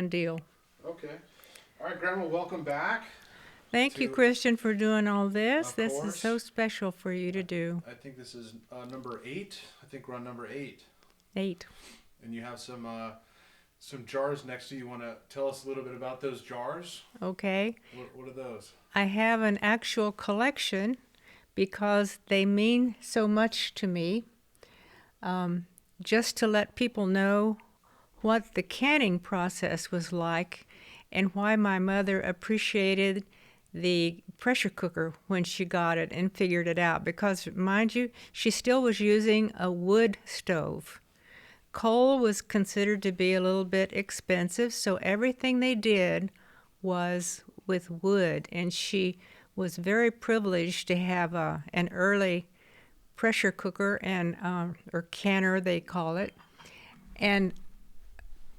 done deal. Okay. All right, Grandma, welcome back Thank you, to, Christian, for doing all this. of This is so course. special for you I, to do. I think this is number 8. I think we're on number 8. 8. And you have some jars next to you. You want to tell us a little bit about those jars? Okay. What are those? I have an actual collection because they mean so much to me. Um, just to let people know what the canning process was like and why my mother appreciated the pressure cooker when she got it and figured it out. Because, mind you, she still was using a wood stove. Coal was considered to be a little bit expensive, so everything they did was with wood. And she was very privileged to have an early pressure cooker and or canner they call it. And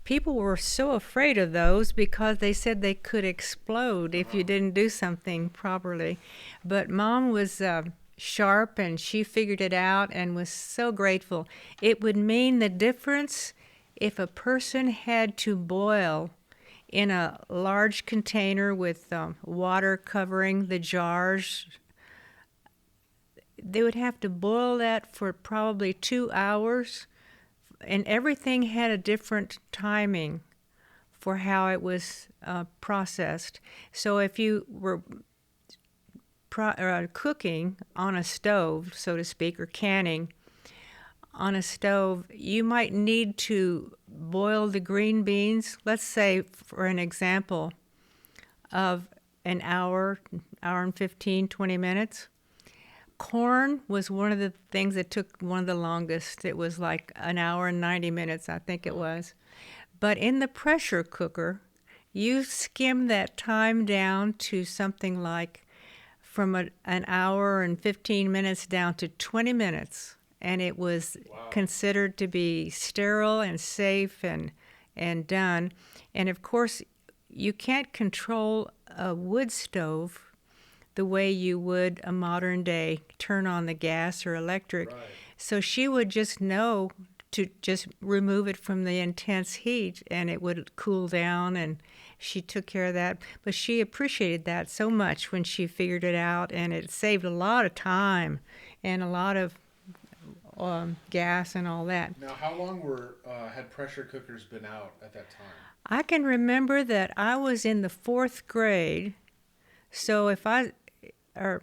people were so afraid of those because they said they could explode if you Uh-huh. didn't do something properly. But Mom was sharp and she figured it out and was so grateful. It would mean the difference if a person had to boil in a large container with water covering the jars. They would have to boil that for probably 2 hours, and everything had a different timing for how it was processed. So if you were cooking on a stove, so to speak, or canning on a stove, you might need to boil the green beans, let's say, for an example, of an hour, hour and 15, 20 minutes. Corn was one of the things that took one of the longest. It was like an hour and 90 minutes, I think it was. But in the pressure cooker, you skim that time down to something like from an hour and 15 minutes down to 20 minutes. And it was Wow. considered to be sterile and safe and done. And of course, you can't control a wood stove the way you would a modern day turn on the gas or electric. Right. So she would just know to just remove it from the intense heat and it would cool down, and she took care of that. But she appreciated that so much when she figured it out, and it saved a lot of time and a lot of gas and all that. Now, how long were had pressure cookers been out at that time? I can remember that I was in the 4th grade, so if I, or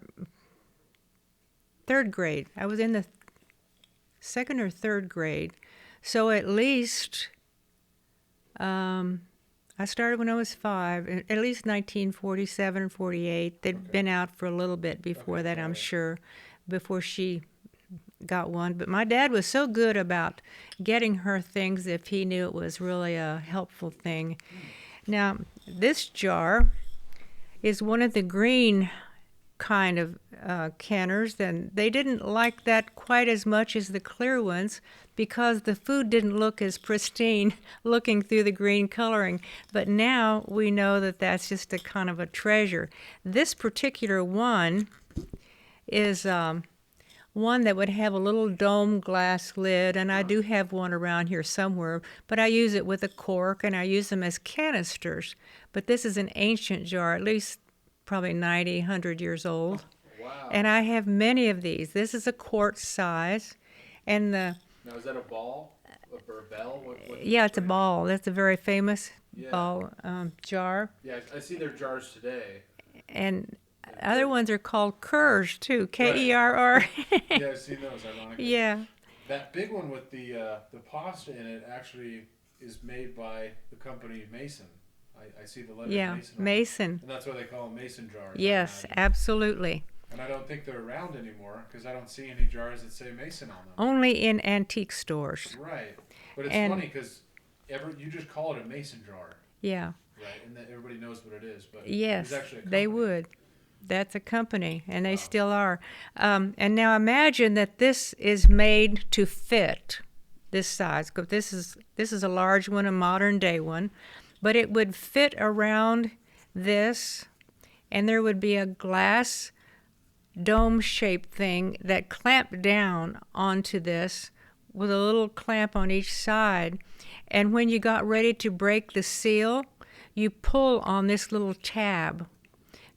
3rd grade, I was in the 2nd or 3rd grade. So at least, I started when I was 5, at least 1947 or 48. They'd Okay. been out for a little bit before Okay. that, All I'm right. sure, before she got one. But my dad was so good about getting her things if he knew it was really a helpful thing. Now, this jar is one of the green kind of canners, and they didn't like that quite as much as the clear ones because the food didn't look as pristine looking through the green coloring. But now we know that that's just a kind of a treasure. This particular one is one that would have a little dome glass lid, and I Huh. do have one around here somewhere, but I use it with a cork and I use them as canisters. But this is an ancient jar, at least probably 90, 100 years old. And Wow. I have many of these. This is a quart size, and Now, is that a ball or a bell? yeah, it's a What is? ball. That's a very famous Yeah. ball jar. Yeah, I see their jars today. And other They're ones are called Kerrs too, right. Kerr. Yeah, I've seen those. Ironically, Yeah, that big one with the pasta in it actually is made by the company Mason. I see the letters yeah, Mason on it, Mason. and that's why they call them Mason jars. I Yes, imagine. absolutely. And I don't think they're around anymore because I don't see any jars that say Mason on them. Only in antique stores. Right. But it's And funny because you just call it a Mason jar, yeah, right? And that everybody knows what it is, but there's yes, actually a they company. would. That's a company, and they Wow. still are. And now imagine that this is made to fit this size. 'Cause this is a large one, a modern day one, but it would fit around this, and there would be a glass dome-shaped thing that clamped down onto this with a little clamp on each side. And when you got ready to break the seal, you pull on this little tab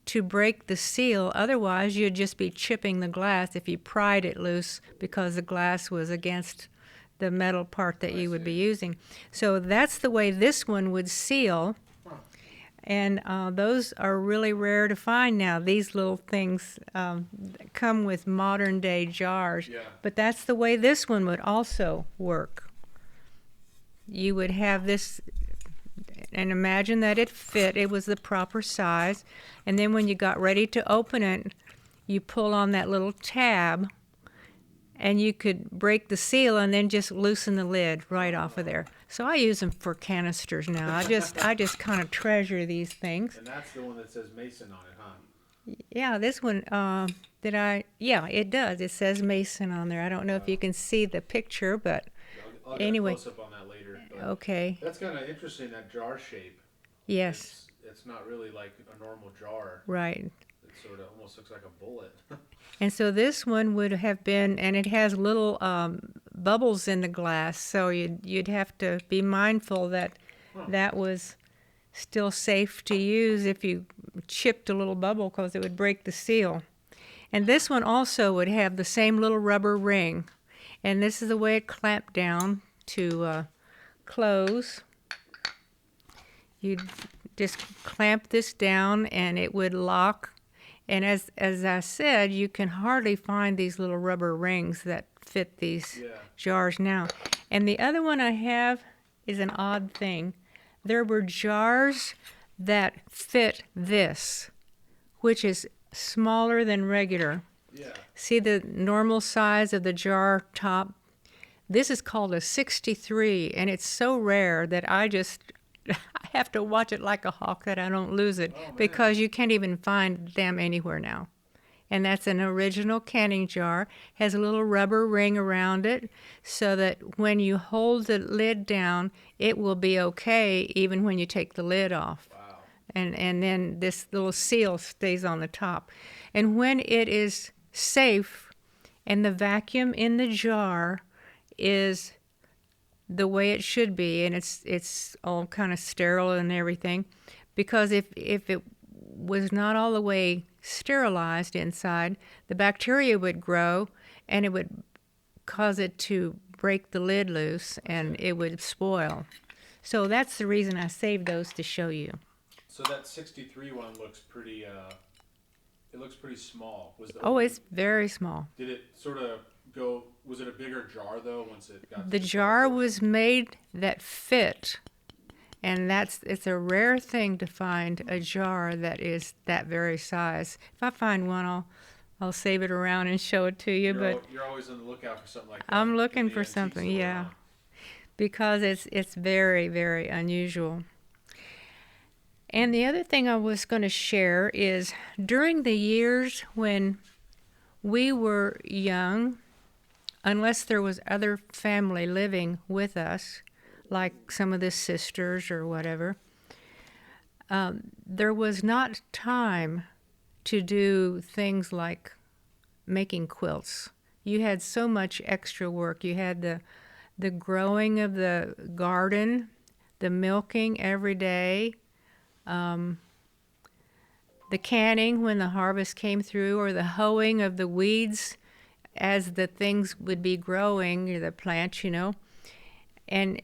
to break the seal. Otherwise, you'd just be chipping the glass if you pried it loose because the glass was against the metal part that you would be using. So that's the way this one would seal. And those are really rare to find now. These little things come with modern day jars. Yeah. But that's the way this one would also work. You would have this, and imagine that it fit. It was the proper size. And then when you got ready to open it, you pull on that little tab, and you could break the seal and then just loosen the lid right off of there. So I use them for canisters now. I just kind of treasure these things. And that's the one that says Mason on it, huh? Yeah, this one, yeah, it does. It says Mason on there. I don't know if you can see the picture, but I'll get anyway. a close-up on that later. But Okay. that's kind of interesting, that jar shape. Yes, It's not really like a normal jar. right. It sort of almost looks like a bullet. And so this one would have been, and it has little bubbles in the glass, so you'd have to be mindful that that was still safe to use if you chipped a little bubble, because it would break the seal. And this one also would have the same little rubber ring, and this is the way it clamped down to close. You'd just clamp this down and it would lock. And as I said, you can hardly find these little rubber rings that fit these jars now. And the other one I have is an odd thing. There were jars that fit this, which is smaller than regular. Yeah. See the normal size of the jar top? This is called a 63, and it's so rare that I have to watch it like a hawk that I don't lose it, because you can't even find them anywhere now. And that's an original canning jar, has a little rubber ring around it so that when you hold the lid down, it will be okay even when you take the lid off. Wow. And then this little seal stays on the top. And when it is safe and the vacuum in the jar is the way it should be, and it's all kind of sterile and everything, because if it was not all the way sterilized inside, the bacteria would grow and it would cause it to break the lid loose and it would spoil. So that's the reason I saved those to show you. So that 63 one looks pretty, it looks pretty small. It's very small. Did it sort of go, was it a bigger jar though once it got The jar was made that fit, and it's a rare thing to find a jar that is that very size. If I find one, I'll save it around and show it to you. You're always on the lookout for something like that. I'm looking in the for antique something, store, yeah, huh? because it's very, very unusual. And the other thing I was going to share is during the years when we were young, unless there was other family living with us, like some of the sisters or whatever, there was not time to do things like making quilts. You had so much extra work. You had the growing of the garden, the milking every day, the canning when the harvest came through, or the hoeing of the weeds as the things would be growing, the plants, and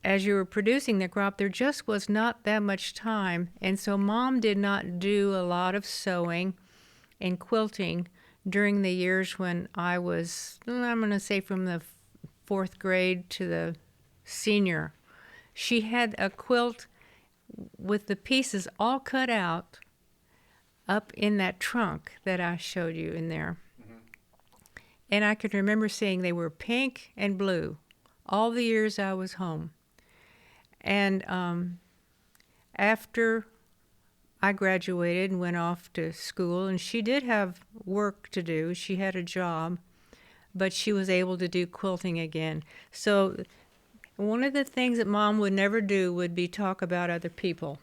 as you were producing the crop, there just was not that much time. And so Mom did not do a lot of sewing and quilting during the years when I was, I'm going to say from the 4th grade to the senior. She had a quilt with the pieces all cut out up in that trunk that I showed you in there. And I can remember seeing they were pink and blue all the years I was home. And after I graduated and went off to school, and she did have work to do, she had a job, but she was able to do quilting again. So one of the things that Mom would never do would be talk about other people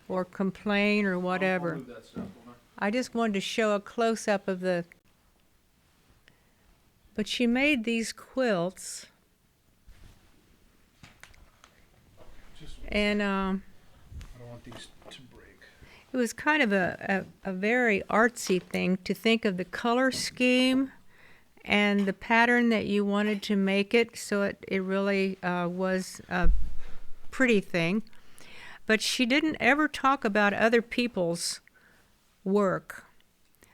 or complain or whatever. I'll move that stuff, won't I just wanted to show a close-up of the... But she made these quilts, And I don't want these to break. it was kind of a very artsy thing to think of the color scheme and the pattern that you wanted to make it, so it really was a pretty thing. But she didn't ever talk about other people's work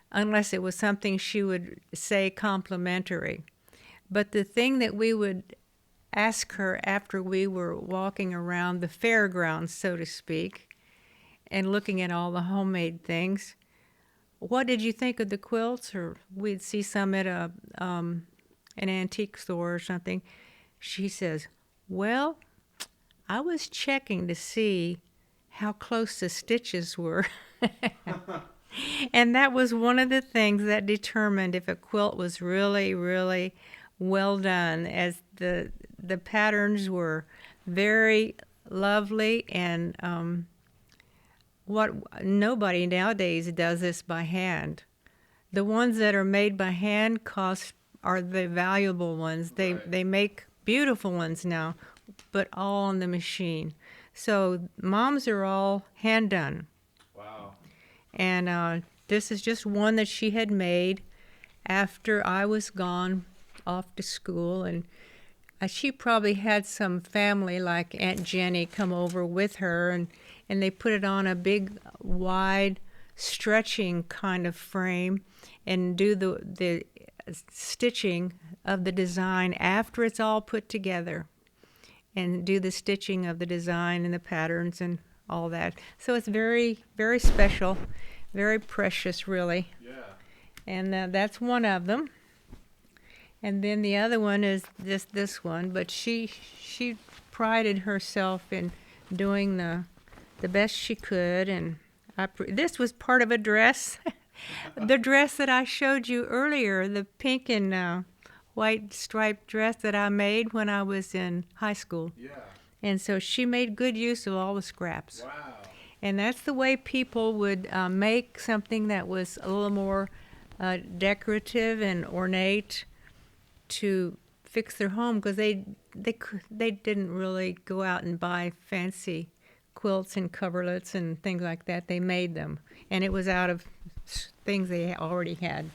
unless it was something she would say complimentary. But the thing that we would ask her after we were walking around the fairgrounds, so to speak, and looking at all the homemade things, what did you think of the quilts? Or we'd see some at an antique store or something. She says, well, I was checking to see how close the stitches were. And that was one of the things that determined if a quilt was really, really well done, as the patterns were very lovely, and what nobody nowadays does this by hand. The ones that are made by hand are the valuable ones. Right. They make beautiful ones now, but all on the machine. So moms are all hand done. Wow. And this is just one that she had made after I was gone off to school. And she probably had some family like Aunt Jenny come over with her, and they put it on a big, wide, stretching kind of frame and do the stitching of the design after it's all put together, and do the stitching of the design and the patterns and all that. So it's very, very special, very precious, really. Yeah. And that's one of them. And then the other one is this one, but she prided herself in doing the best she could, and this was part of a dress, the dress that I showed you earlier, the pink and white striped dress that I made when I was in high school. Yeah. And so she made good use of all the scraps. Wow. And that's the way people would make something that was a little more decorative and ornate to fix their home, because they didn't really go out and buy fancy quilts and coverlets and things like that. They made them, and it was out of things they already had.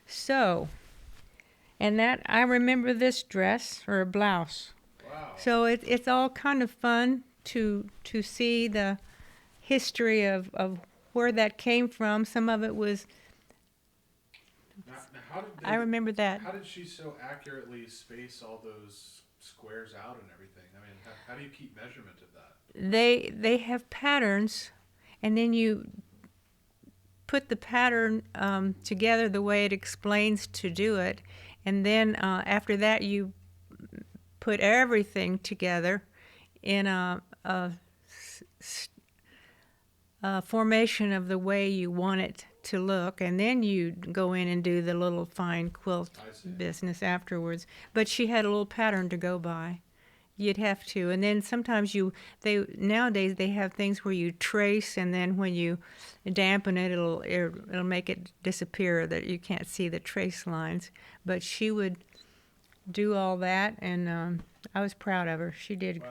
So, and that I remember this dress or a blouse. Wow. So it's all kind of fun to see the history of where that came from. Some of it was, Now how did I remember that. How did she so accurately space all those squares out and everything? I mean, how do you keep measurement of that? They have patterns, and then you put the pattern together the way it explains to do it, and then after that you put everything together in a formation of the way you want it to look, and then you go in and do the little fine quilt business afterwards. But she had a little pattern to go by. You'd have to, and then sometimes nowadays they have things where you trace, and then when you dampen it, it'll make it disappear, that you can't see the trace lines. But she would do all that, and I was proud of her. She did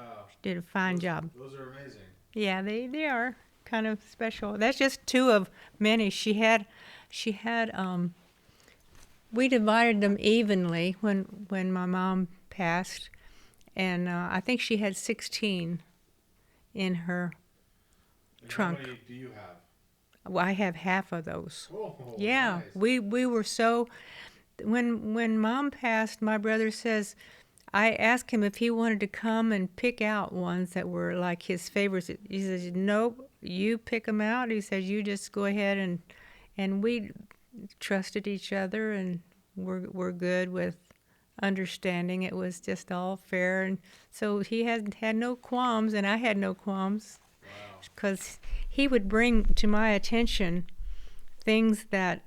a fine job. Those are amazing. Yeah, they are kind of special. That's just two of many. She had we divided them evenly when my mom passed, and I think she had 16 in her And trunk. How many do you have? Well, I have half of those. Oh, Yeah, nice. we were so. When Mom passed, my brother says, I asked him if he wanted to come and pick out ones that were like his favorites. He says, nope, you pick them out. He says, you just go ahead, and we trusted each other, and we're good with understanding. It was just all fair, and so he had no qualms, and I had no qualms, Wow. because he would bring to my attention things that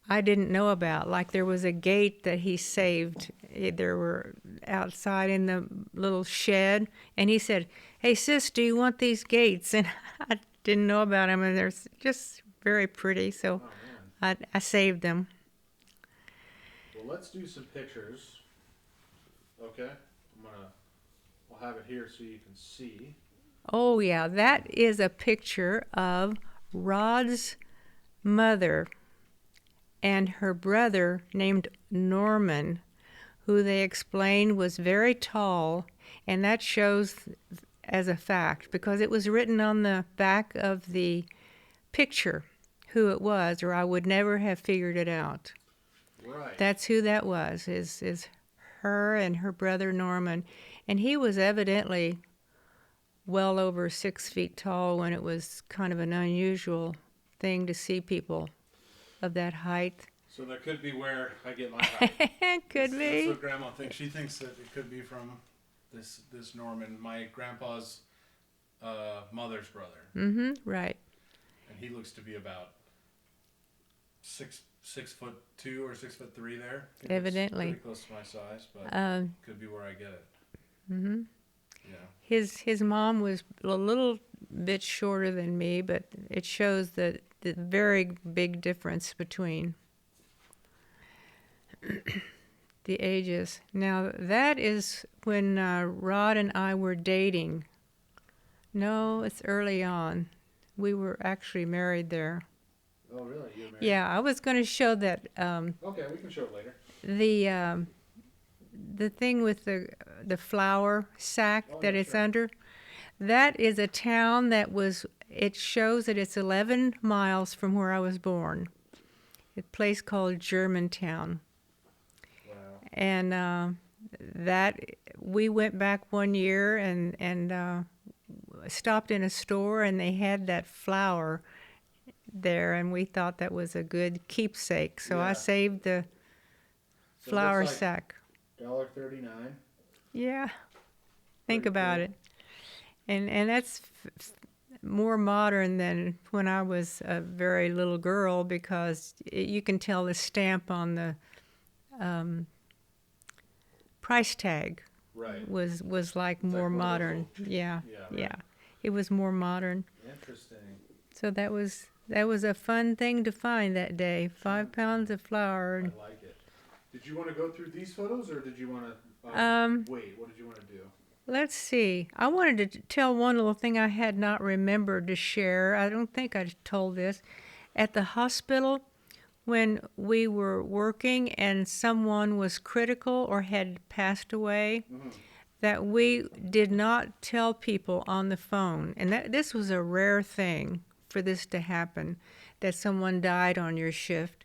I didn't know about. Like there was a gate that he saved. There were outside in the little shed, and he said, "Hey sis, do you want these gates?" And I didn't know about them, and they're just very pretty, so Oh, man. I saved them. Well, let's do some pictures. Okay. We'll have it here so you can see. Oh, yeah, that is a picture of Rod's mother and her brother named Norman, who they explained was very tall, and that shows as a fact because it was written on the back of the picture who it was, or I would never have figured it out. Right. That's who that was, is her and her brother Norman. And he was evidently well over 6 feet tall when it was kind of an unusual thing to see people of that height. So that could be where I get my height. Could That's be. what Grandma thinks. She thinks that it could be from this Norman, my grandpa's mother's brother, Mm-hmm, right. and he looks to be about 6'2" or 6'3" there. I think Evidently. it's pretty close to my size, but could be where I get it. Mm-hmm. Yeah. His mom was a little bit shorter than me, but it shows the very big difference between the ages. Now, that is when Rod and I were dating. No, it's early on. We were actually married there. Oh, really? You're married? Yeah, I was going to show that Okay, we can show it later. the thing with the flour sack Oh, that yeah, it's sure. under. That is a town that was. It shows that it's 11 miles from where I was born. A place called Germantown. Wow. And that we went back one year and stopped in a store and they had that flour there and we thought that was a good keepsake. So I Yeah. saved the So it flour looks like sack. $1.39. Yeah, think Pretty about cool. it. And that's more modern than when I was a very little girl because you can tell the stamp on the price tag Right. was like It's more like one of those modern. old- Yeah, Yeah. Right. yeah, it was more modern. Interesting. So that was a fun thing to find that day. 5 pounds of flour. I And, like it. Did you want to go through these photos, or did you want to wait? What did you want to do? let's see. I wanted to tell one little thing I had not remembered to share. I don't think I told this. At the hospital, when we were working and someone was critical or had passed away, that we did not tell people on the phone. And this was a rare thing for this to happen, that someone died on your shift.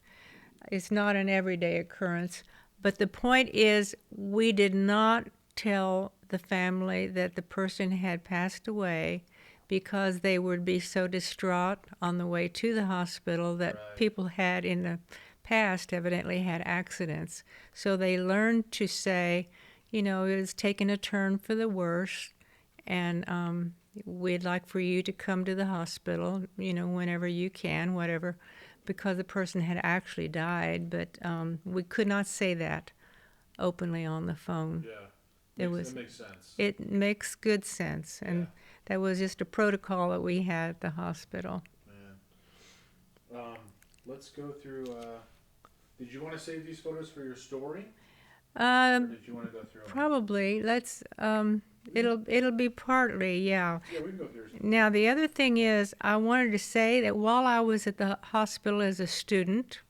It's not an everyday occurrence. But the point is, we did not tell the family that the person had passed away because they would be so distraught on the way to the hospital that Right. people had in the past evidently had accidents. So they learned to say, you know, it's taken a turn for the worse, and we'd like for you to come to the hospital, you know, whenever you can, whatever, because the person had actually died. But we could not say that openly on the phone. Yeah. It was. That makes sense. It makes good sense, and that was just a protocol that we had at the hospital. Man. Let's go through. Did you want to save these photos for your story, or did you want to go through them? Probably. Let's. It'll be partly, yeah. Yeah, we can go through. Now the other thing is, I wanted to say that while I was at the hospital as a student,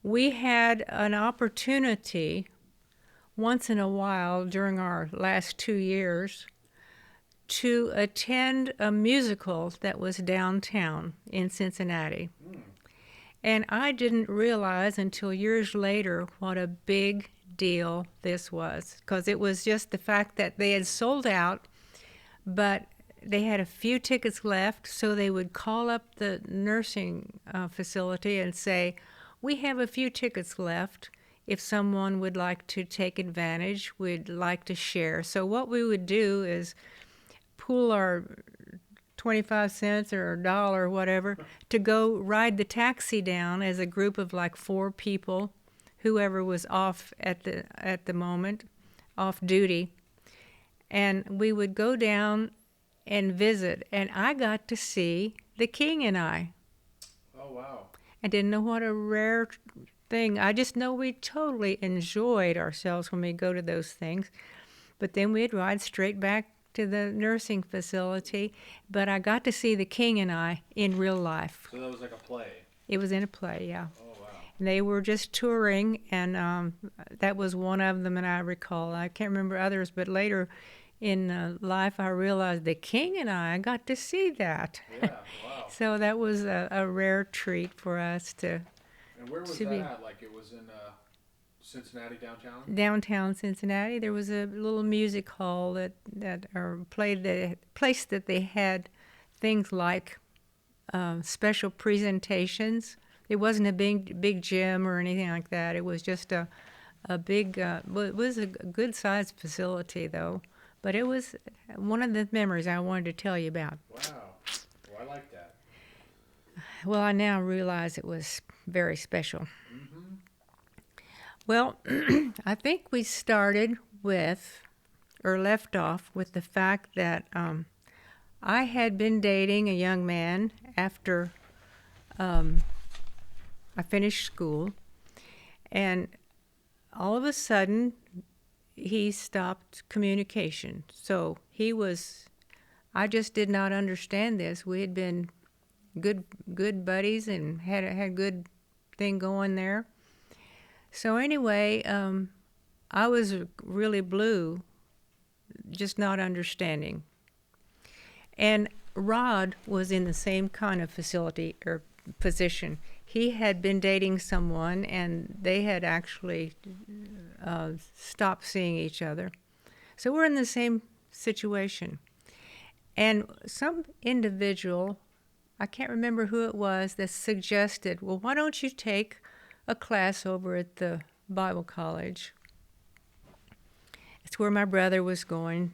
we had an opportunity once in a while during our last 2 years to attend a musical that was downtown in Cincinnati. And I didn't realize until years later what a big deal this was, because it was just the fact that they had sold out, but they had a few tickets left, so they would call up the nursing facility and say, we have a few tickets left. If someone would like to take advantage, we'd like to share. So what we would do is pool our 25 cents or a dollar or whatever to go ride the taxi down as a group of like 4 people, whoever was off at the moment, off duty. And we would go down and visit, and I got to see The King and I. Oh wow. I didn't know what a rare thing. I just know we totally enjoyed ourselves when we go to those things. But then we'd ride straight back to the nursing facility. But I got to see The King and I in real life. So that was like a play. It was in a play, yeah. Oh wow. They were just touring, and that was one of them, and I recall. I can't remember others, but later in life I realized The King and I got to see that. Yeah. Wow. So that was a rare treat for us And where was to that be at? Like it was in Cincinnati downtown? downtown Cincinnati. There was a little music hall that or played the place that they had things like special presentations. It wasn't a big gym or anything like that. It was just a big. Well, it was a good sized facility though, but it was one of the memories I wanted to tell you about. Wow. Well, I like that. Well, I now realize it was very special. Mm-hmm. Well, I think we started with, or left off with the fact that I had been dating a young man after I finished school, and all of a sudden he stopped communication. So I just did not understand this. We had been good buddies and had a good thing going there. So anyway, I was really blue, just not understanding. And Rod was in the same kind of facility or position. He had been dating someone, and they had actually stopped seeing each other. So we're in the same situation. And some individual, I can't remember who it was, that suggested, well, why don't you take a class over at the Bible college? It's where my brother was going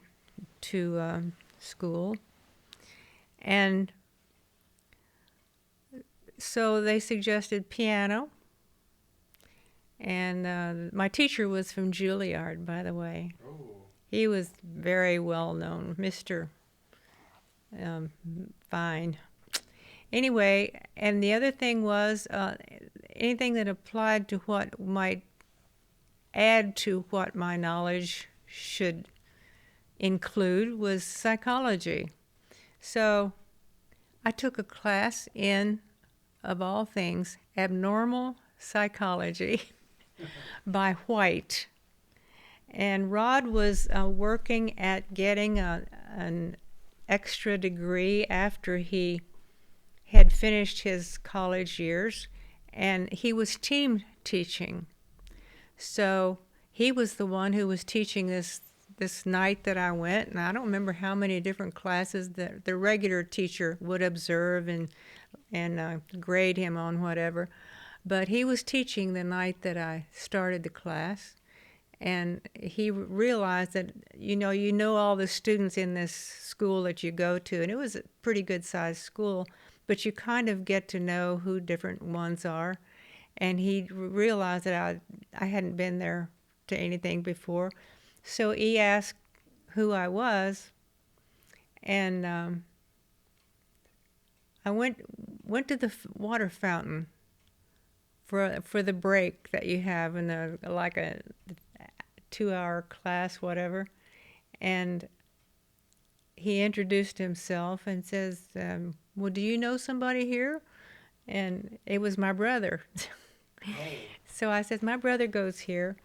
to school. And so they suggested piano. And my teacher was from Juilliard, by the way. Oh. He was very well known, Mr. Fine. Anyway, and the other thing was anything that applied to what might add to what my knowledge should include was psychology. So I took a class in, of all things, abnormal psychology by White. And Rod was working at getting an extra degree after he had finished his college years, and he was team teaching. So he was the one who was teaching this night that I went, and I don't remember how many different classes that the regular teacher would observe and grade him on whatever. But he was teaching the night that I started the class, and he realized that, you know all the students in this school that you go to, and it was a pretty good-sized school, but you kind of get to know who different ones are. And he realized that I hadn't been there to anything before. So he asked who I was, and I went to the water fountain for the break that you have in like a 2-hour class, whatever. And he introduced himself and says, well, do you know somebody here? And it was my brother. Oh. So I said, my brother goes here.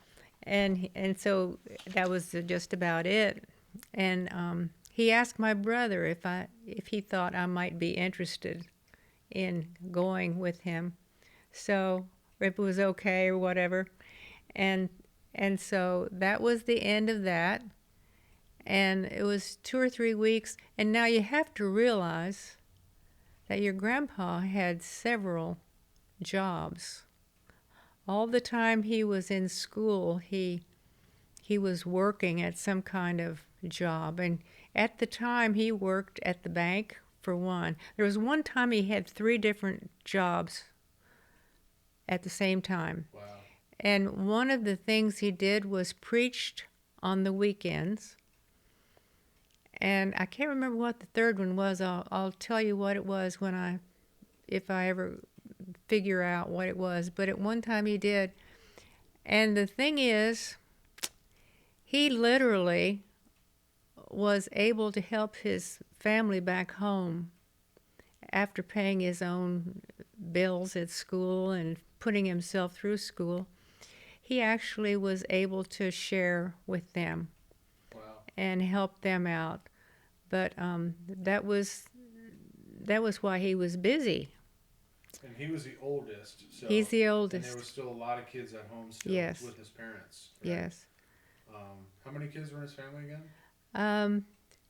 And so that was just about it. And he asked my brother if he thought I might be interested in going with him. So if it was okay or whatever. And so that was the end of that. And it was 2 or 3 weeks. And now you have to realize that your grandpa had several jobs. All the time he was in school, he was working at some kind of job. And at the time, he worked at the bank, for one. There was one time he had 3 different jobs at the same time. Wow. And one of the things he did was preached on the weekends. And I can't remember what the third one was. I'll tell you what it was if I ever figure out what it was. But at one time he did. And the thing is, he literally was able to help his family back home after paying his own bills at school and putting himself through school. He actually was able to share with them. Wow. And help them out. But that was why he was busy. And he was the oldest. So, he's the and oldest. there was still a lot of kids at home still Yes. with his parents. Right? Yes. How many kids were in his family again?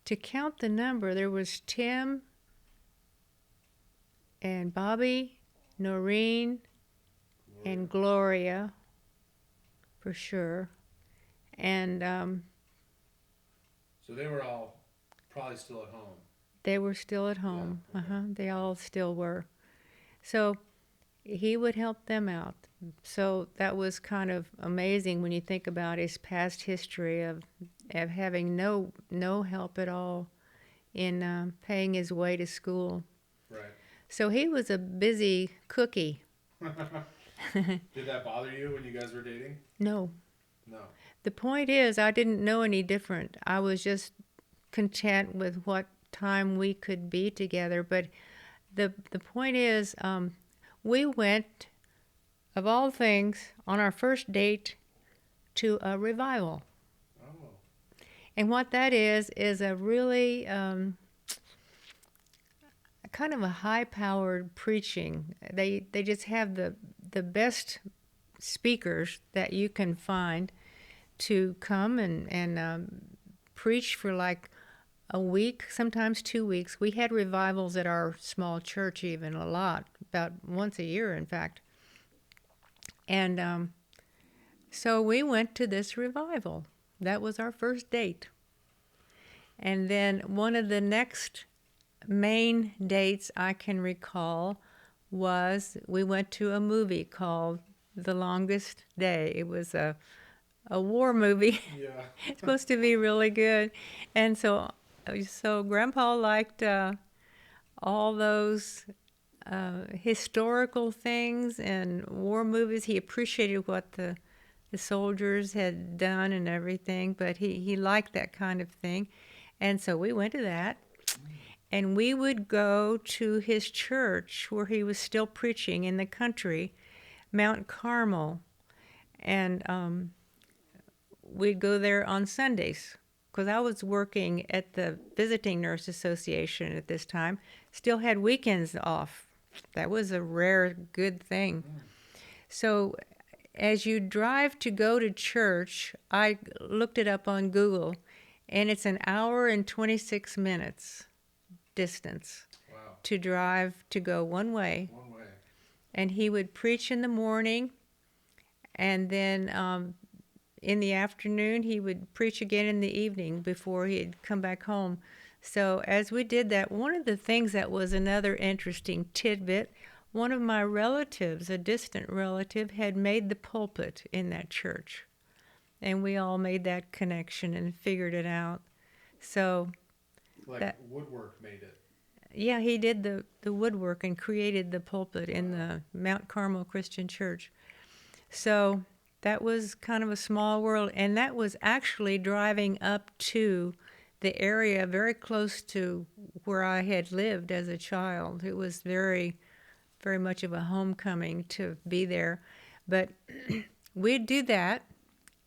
To count the number, there was Tim and Bobby, Noreen, and Gloria, for sure. And so they were all probably still at home. They were still at home. Yeah, okay. They all still were. So he would help them out. So that was kind of amazing when you think about his past history of having no help at all in paying his way to school. Right. So he was a busy cookie. Did that bother you when you guys were dating? No. No. The point is, I didn't know any different. I was just content with what time we could be together. But the point is, we went, of all things, on our first date to a revival. Oh. And what that is a really kind of a high-powered preaching. They just have the best speakers that you can find to come and preach for like a week, sometimes 2 weeks. We had revivals at our small church even a lot, about once a year, in fact. And so we went to this revival. That was our first date. And then one of the next main dates I can recall was we went to a movie called The Longest Day. It was a war movie. Yeah. It's supposed to be really good. And so Grandpa liked all those historical things and war movies. He appreciated what the soldiers had done and everything, but he liked that kind of thing. And so we went to that. And we would go to his church where he was still preaching in the country, Mount Carmel. And we'd go there on Sundays because I was working at the Visiting Nurse Association at this time. Still had weekends off. That was a rare, good thing. So as you drive to go to church, I looked it up on Google, and it's an hour and 26 minutes distance. Wow. To drive to go one way. One way. And he would preach in the morning, and then in the afternoon he would preach again in the evening before he'd come back home. So as we did that, one of the things that was another interesting tidbit, one of my relatives, a distant relative, had made the pulpit in that church. And we all made that connection and figured it out. So like woodwork made it. Yeah, he did the woodwork and created the pulpit in the Mount Carmel Christian Church. So that was kind of a small world, and that was actually driving up to the area very close to where I had lived as a child. It was very, very much of a homecoming to be there. But we'd do that,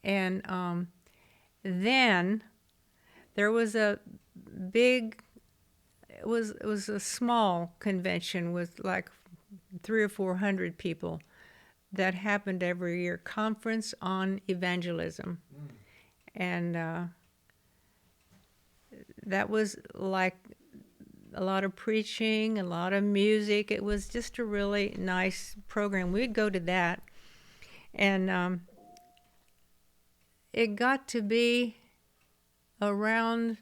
and then there was a big, it was a small convention with like 300 or 400 people that happened every year, Conference on Evangelism. And that was like a lot of preaching, a lot of music. It was just a really nice program. We'd go to that, and it got to be around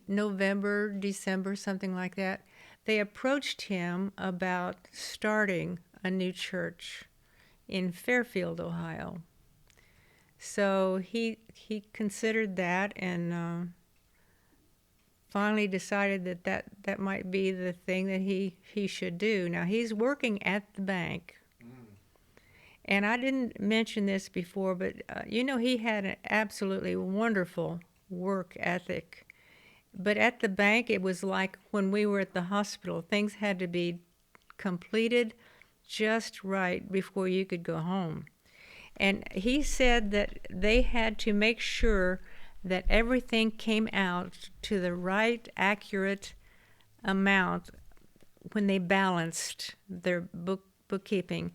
November, December, something like that. They approached him about starting a new church in Fairfield, Ohio. So he considered that and finally decided that might be the thing that he should do. Now he's working at the bank, And I didn't mention this before, but he had an absolutely wonderful work ethic. But at the bank, it was like when we were at the hospital, things had to be completed just right before you could go home. And he said that they had to make sure that everything came out to the right, accurate amount when they balanced their bookkeeping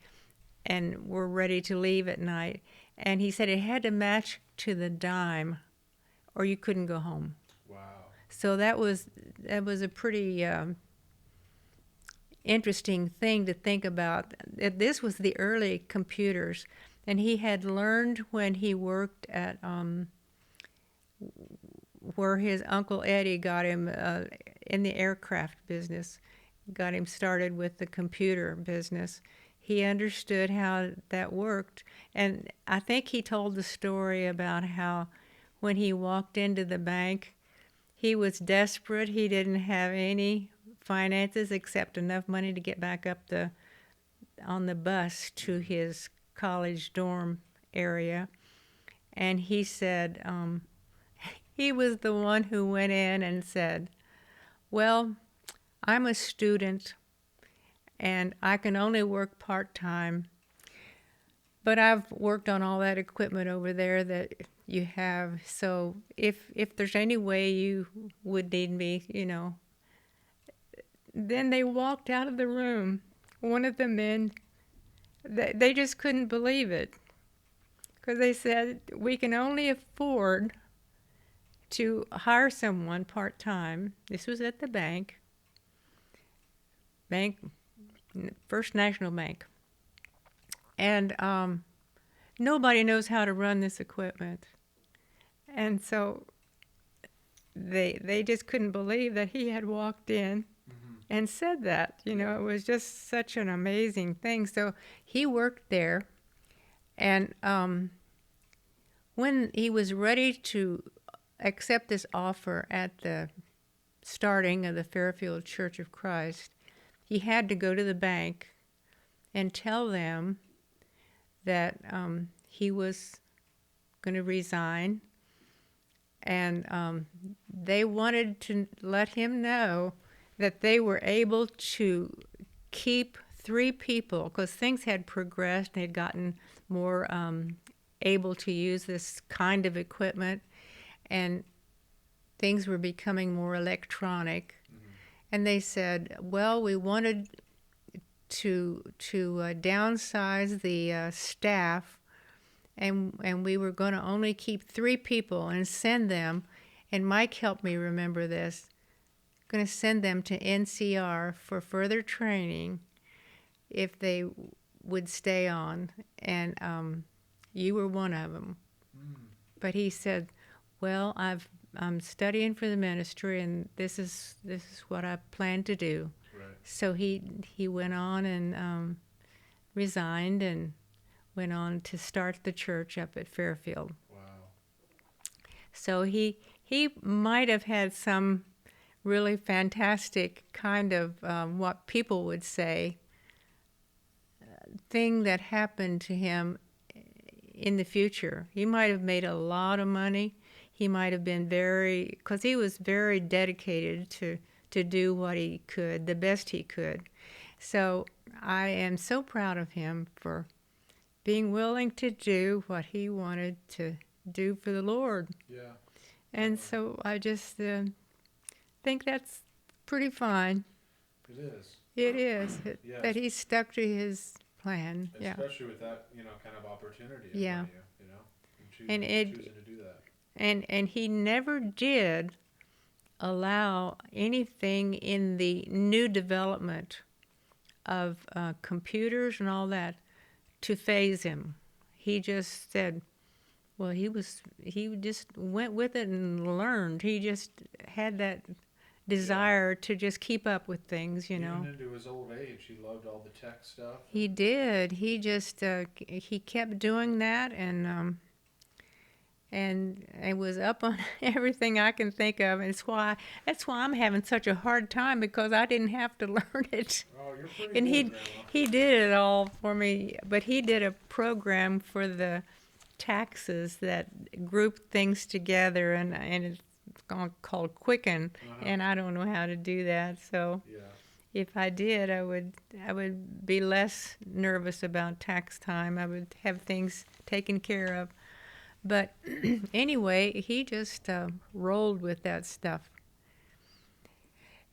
and were ready to leave at night. And he said it had to match to the dime, or you couldn't go home. Wow. So that was a pretty interesting thing to think about. This was the early computers, and he had learned when he worked at where his Uncle Eddie got him in the aircraft business, got him started with the computer business. He understood how that worked, and I think he told the story about how when he walked into the bank, he was desperate. He didn't have any finances except enough money to get back up on the bus to his college dorm area. And he said he was the one who went in and said, well, I'm a student and I can only work part-time, but I've worked on all that equipment over there that you have, so if there's any way you would need me, Then they walked out of the room. One of the men, they just couldn't believe it, because they said, we can only afford to hire someone part-time. This was at the bank, First National Bank. And nobody knows how to run this equipment. And so they just couldn't believe that he had walked in and said that. It was just such an amazing thing. So he worked there, and when he was ready to accept this offer at the starting of the Fairfield Church of Christ, he had to go to the bank and tell them that he was going to resign, and they wanted to let him know that they were able to keep 3 people, because things had progressed. They had gotten more able to use this kind of equipment, and things were becoming more electronic. And they said, well, we wanted to downsize the staff, and we were going to only keep 3 people and send them, and Mike helped me remember this, going to send them to NCR for further training if they would stay on, and you were one of them. But he said, well, I'm studying for the ministry, and this is what I plan to do. Right. So he went on and resigned and went on to start the church up at Fairfield. Wow. So he might have had some really fantastic kind of what people would say thing that happened to him in the future. He might have made a lot of money. He might have been because he was very dedicated to do what he could, the best he could. So I am so proud of him for being willing to do what he wanted to do for the Lord. Yeah. And so I just think that's pretty fine. It is. It is. Yes. That he stuck to his plan. Especially with that, kind of opportunity in Yeah. front of you, and choosing to do that. And he never did allow anything in the new development of computers and all that to faze him. He just said, well, he just went with it and learned. He just had that desire to just keep up with things, Even into his old age, he loved all the tech stuff. He did. He just he kept doing that, and and it was up on everything I can think of. And that's why I'm having such a hard time, because I didn't have to learn it. Oh, you're pretty And good, Grandma. he did it all for me, but he did a program for the taxes that grouped things together, and it's called Quicken, and I don't know how to do that. So Yeah. if I did, I would be less nervous about tax time. I would have things taken care of. But anyway, he just rolled with that stuff.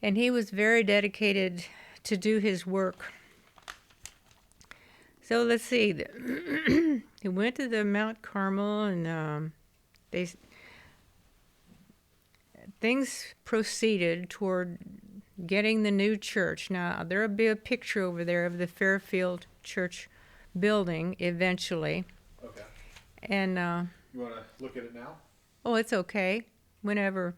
And he was very dedicated to do his work. So let's see. He went to the Mount Carmel, and things proceeded toward getting the new church. Now, there'll be a picture over there of the Fairfield Church building eventually. Okay. And you want to look at it now? Oh, it's okay. Whenever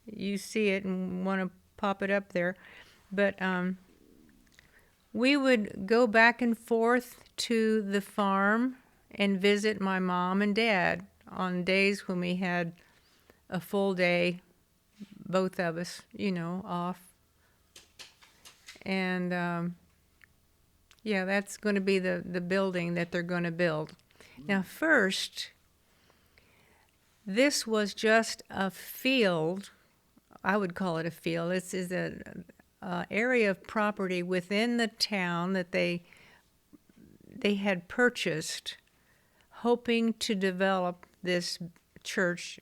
you see it and want to pop it up there. But we would go back and forth to the farm and visit my mom and dad on days when we had a full day, both of us, off. And yeah, that's going to be the building that they're going to build. Now, first, this was just a field. I would call it a field. This is an area of property within the town that they had purchased, hoping to develop this church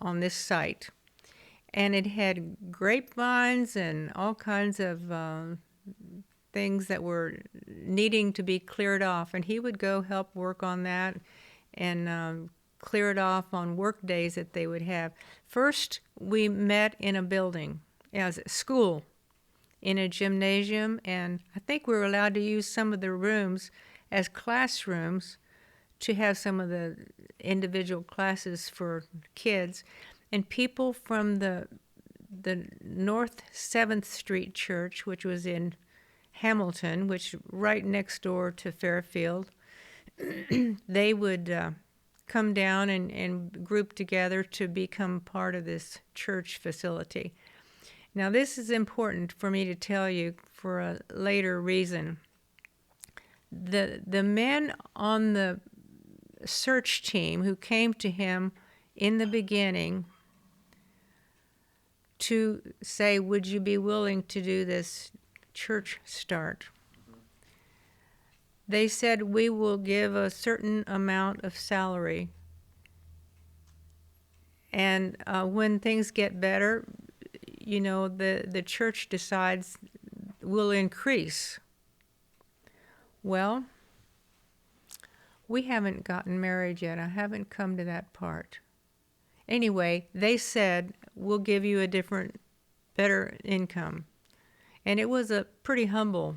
on this site. And it had grapevines and all kinds of things that were needing to be cleared off. And he would go help work on that and clear it off on work days that they would have. First, we met in a building, as a school, in a gymnasium, and I think we were allowed to use some of the rooms as classrooms to have some of the individual classes for kids. And people from the North 7th Street Church, which was in Hamilton, which right next door to Fairfield, they would come down and group together to become part of this church facility. Now, this is important for me to tell you for a later reason. The men on the search team who came to him in the beginning to say, would you be willing to do this church start? They said, we will give a certain amount of salary. And when things get better, the church decides will increase. Well, we haven't gotten married yet. I haven't come to that part. Anyway, they said, we'll give you a better income. And it was a pretty humble,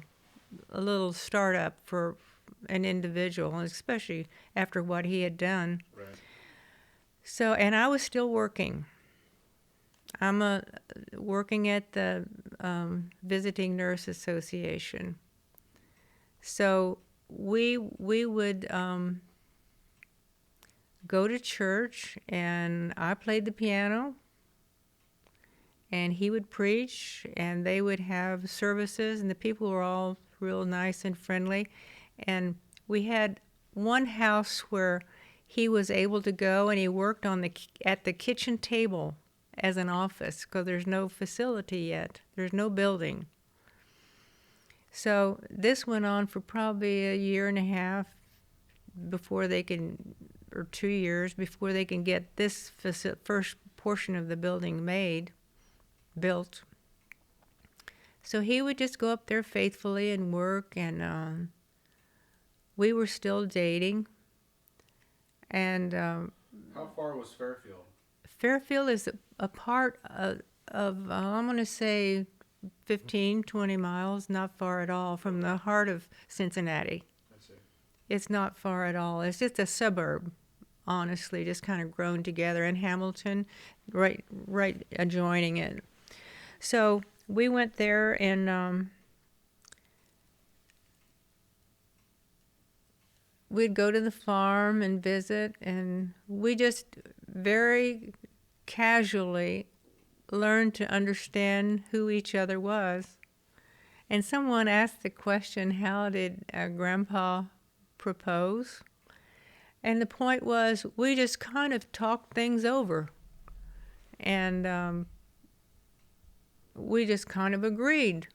a little startup for an individual, especially after what he had done. Right. So, and I was still working. I'm working at the Visiting Nurse Association. So we would go to church, and I played the piano, and he would preach, and they would have services, and the people were all real nice and friendly. And we had one house where he was able to go, and he worked at the kitchen table as an office, because there's no facility yet. There's no building. So this went on for probably a year and a half before they can, or 2 years before they can get this first portion of the building built. So he would just go up there faithfully and work, and we were still dating. And how far was Fairfield? Fairfield is a part of I'm going to say 15, 20 miles, not far at all from the heart of Cincinnati. I see. It's not far at all. It's just a suburb, honestly, just kind of grown together. And Hamilton, right adjoining it. So we went there, and we'd go to the farm and visit, and we just very casually learned to understand who each other was. And someone asked the question, how did Grandpa propose? And the point was, we just kind of talked things over. And we just kind of agreed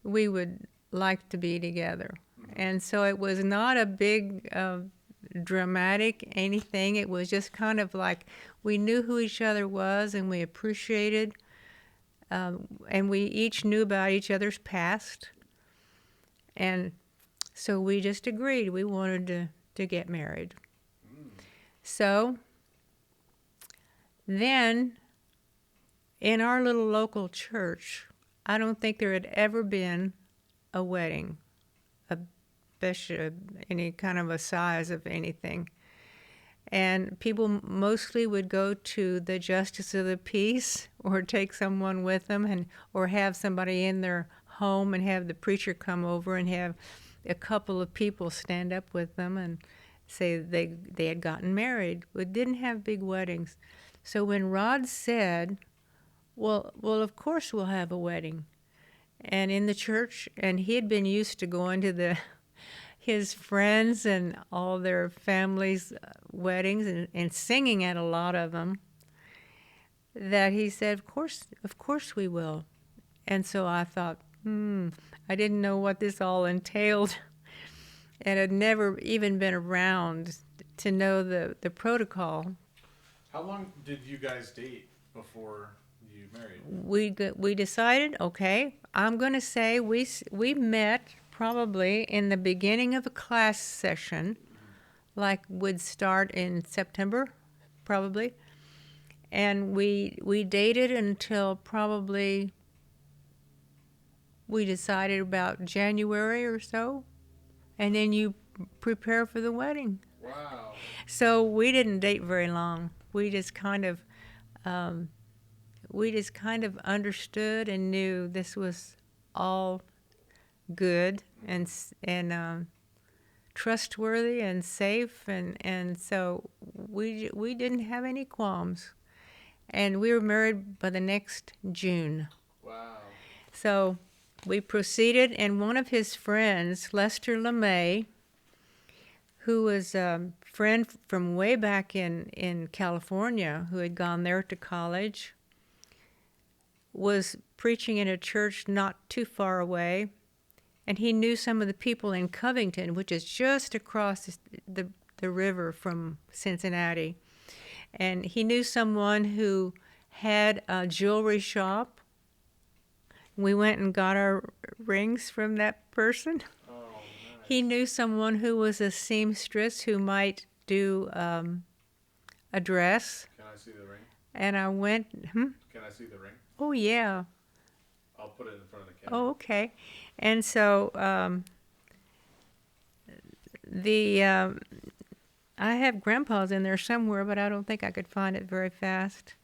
we would like to be together. And so it was not a big dramatic anything. It was just kind of like we knew who each other was, and we appreciated, and we each knew about each other's past. And so we just agreed we wanted to get married. So then in our little local church, I don't think there had ever been a wedding, a bishop, any kind of a size of anything. And people mostly would go to the justice of the peace or take someone with them, or have somebody in their home and have the preacher come over and have a couple of people stand up with them and say they had gotten married. We didn't have big weddings. So when Rod said, well, of course we'll have a wedding. And in the church, and he had been used to going to his friends and all their families' weddings and singing at a lot of them, that he said, of course we will. And so I thought, I didn't know what this all entailed, and had never even been around to know the protocol. How long did you guys date before you married? We decided, okay, I'm going to say we met probably in the beginning of a class session, like would start in September, probably. And we dated until probably we decided about January or so. And then you prepare for the wedding. Wow. So we didn't date very long. We just kind of understood and knew this was all good and trustworthy and safe, and so we didn't have any qualms, and we were married by the next June. Wow. So we proceeded, and one of his friends, Lester LeMay, who was a friend from way back in California, who had gone there to college, was preaching in a church not too far away, and he knew some of the people in Covington, which is just across the river from Cincinnati. And he knew someone who had a jewelry shop. We went and got our rings from that person. Oh, nice. He knew someone who was a seamstress who might do a dress. Can I see the ring? And I went, Can I see the ring? Oh, yeah. I'll put it in front of the camera. Oh, okay. And so I have Grandpa's in there somewhere, but I don't think I could find it very fast.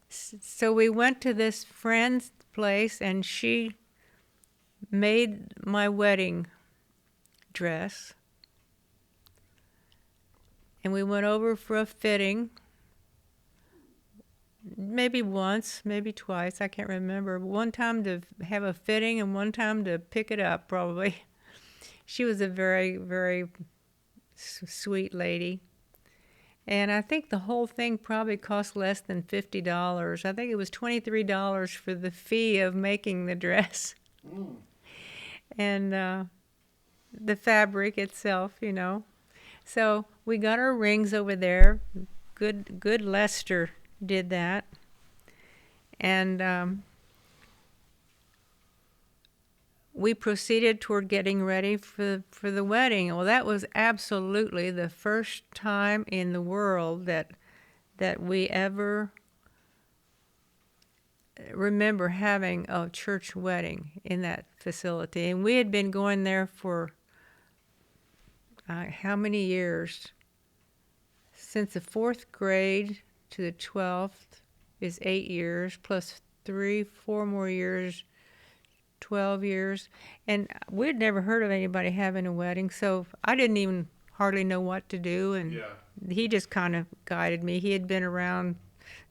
So we went to this friend's place, and she made my wedding dress. And we went over for a fitting. Maybe once, maybe twice, I can't remember. One time to have a fitting and one time to pick it up, probably. She was a very, very sweet lady. And I think the whole thing probably cost less than $50. I think it was $23 for the fee of making the dress. And the fabric itself, you know. So we got our rings over there. Good Lester did that, and we proceeded toward getting ready for the wedding. Well, that was absolutely the first time in the world that we ever remember having a church wedding in that facility. And we had been going there for how many years? Since the 4th grade to the 12th is 8 years, plus 4 more years 12 years. And we'd never heard of anybody having a wedding, so I didn't even hardly know what to do. And Yeah. he just kind of guided me. He had been around,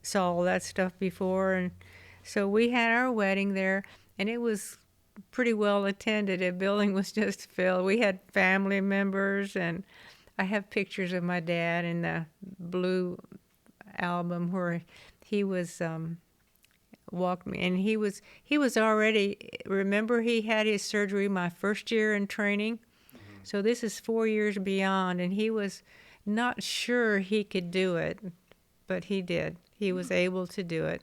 saw all that stuff before. And so we had our wedding there, and it was pretty well attended. The building was just filled. We had family members, and I have pictures of my dad in the blue album where he was walked me, and he was already, remember, he had his surgery my first year in training. So this is 4 years beyond, and he was not sure he could do it, but he did. He was able to do it.